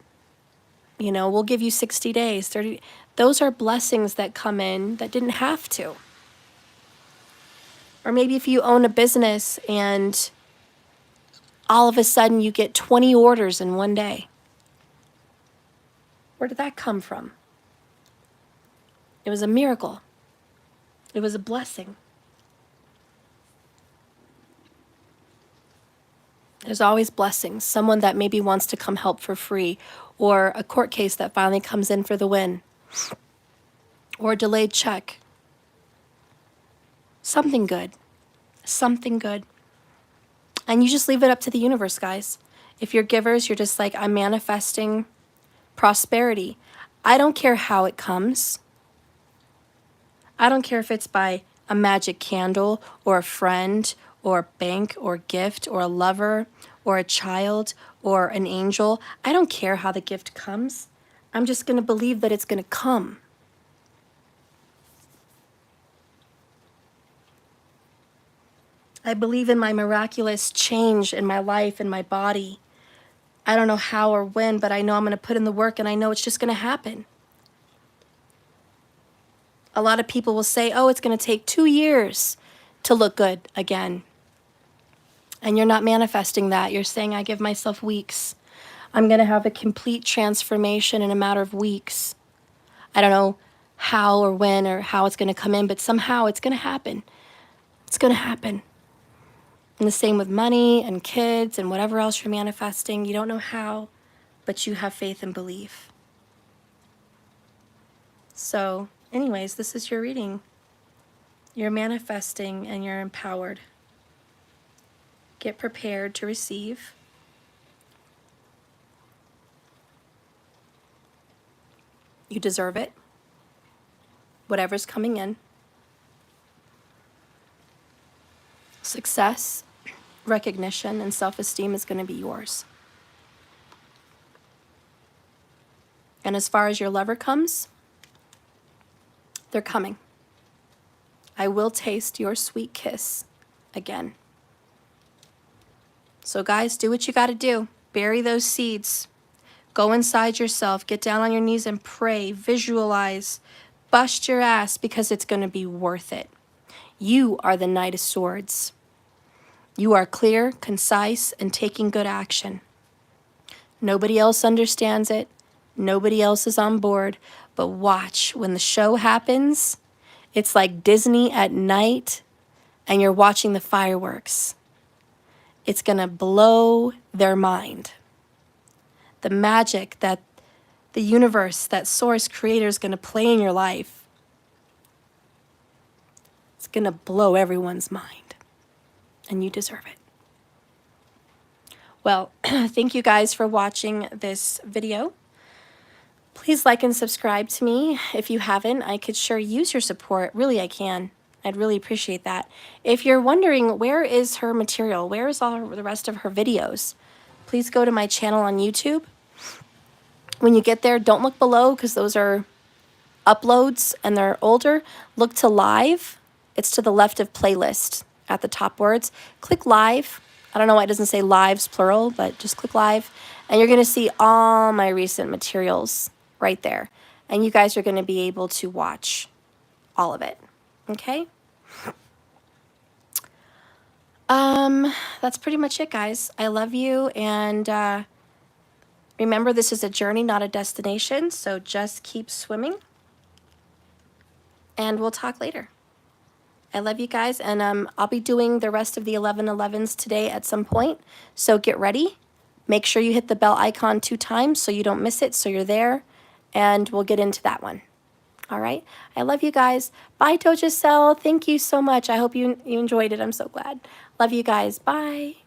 You know, we'll give you 60 days, 30. Those are blessings that come in that didn't have to. Or maybe if you own a business and all of a sudden you get 20 orders in one day. Where did that come from? It was a miracle. It was a blessing. There's always blessings. Someone that maybe wants to come help for free, or a court case that finally comes in for the win, or a delayed check. Something good. Something good. And you just leave it up to the universe, guys. If you're givers, you're just like, I'm manifesting prosperity. I don't care how it comes. I don't care if it's by a magic candle or a friend or a bank or gift or a lover or a child or an angel. I don't care how the gift comes. I'm just going to believe that it's going to come. I believe in my miraculous change in my life, in my body. I don't know how or when, but I know I'm going to put in the work and I know it's just going to happen. A lot of people will say, oh, it's going to take 2 years to look good again. And you're not manifesting that. You're saying, I give myself weeks. I'm going to have a complete transformation in a matter of weeks. I don't know how or when or how it's going to come in, but somehow it's going to happen. It's going to happen. And the same with money and kids and whatever else you're manifesting. You don't know how, but you have faith and belief. So, anyways, this is your reading. You're manifesting and you're empowered. Get prepared to receive. You deserve it. Whatever's coming in. Success, recognition, and self-esteem is going to be yours. And as far as your lover comes, they're coming. I will taste your sweet kiss again. So guys, do what you got to do. Bury those seeds. Go inside yourself. Get down on your knees and pray. Visualize. Bust your ass, because it's going to be worth it. You are the Knight of Swords. You are clear, concise, and taking good action. Nobody else understands it. Nobody else is on board. But watch, when the show happens, it's like Disney at night and you're watching the fireworks. It's going to blow their mind. The magic that the universe, that source creator is going to play in your life, it's going to blow everyone's mind. And you deserve it. Well, thank you guys for watching this video. Please like and subscribe to me if you haven't. I could sure use your support. Really, I can. I'd really appreciate that. If you're wondering, where is her material? Where is all the rest of her videos? Please go to my channel on YouTube. When you get there, don't look below, because those are uploads and they're older. Look to live. It's to the left of playlist at the top words. Click live. I don't know why it doesn't say lives plural, but just click live. And you're going to see all my recent materials right there. And you guys are going to be able to watch all of it. Okay? That's pretty much it, guys. I love you, and remember, this is a journey, not a destination, so just keep swimming, and we'll talk later. I love you guys, and I'll be doing the rest of the 11/11s today at some point, so get ready. Make sure you hit the bell icon 2 times so you don't miss it, so you're there, and we'll get into that one. All right? I love you guys. Bye, Doja Cell. Thank you so much. I hope you enjoyed it. I'm so glad. Love you guys. Bye.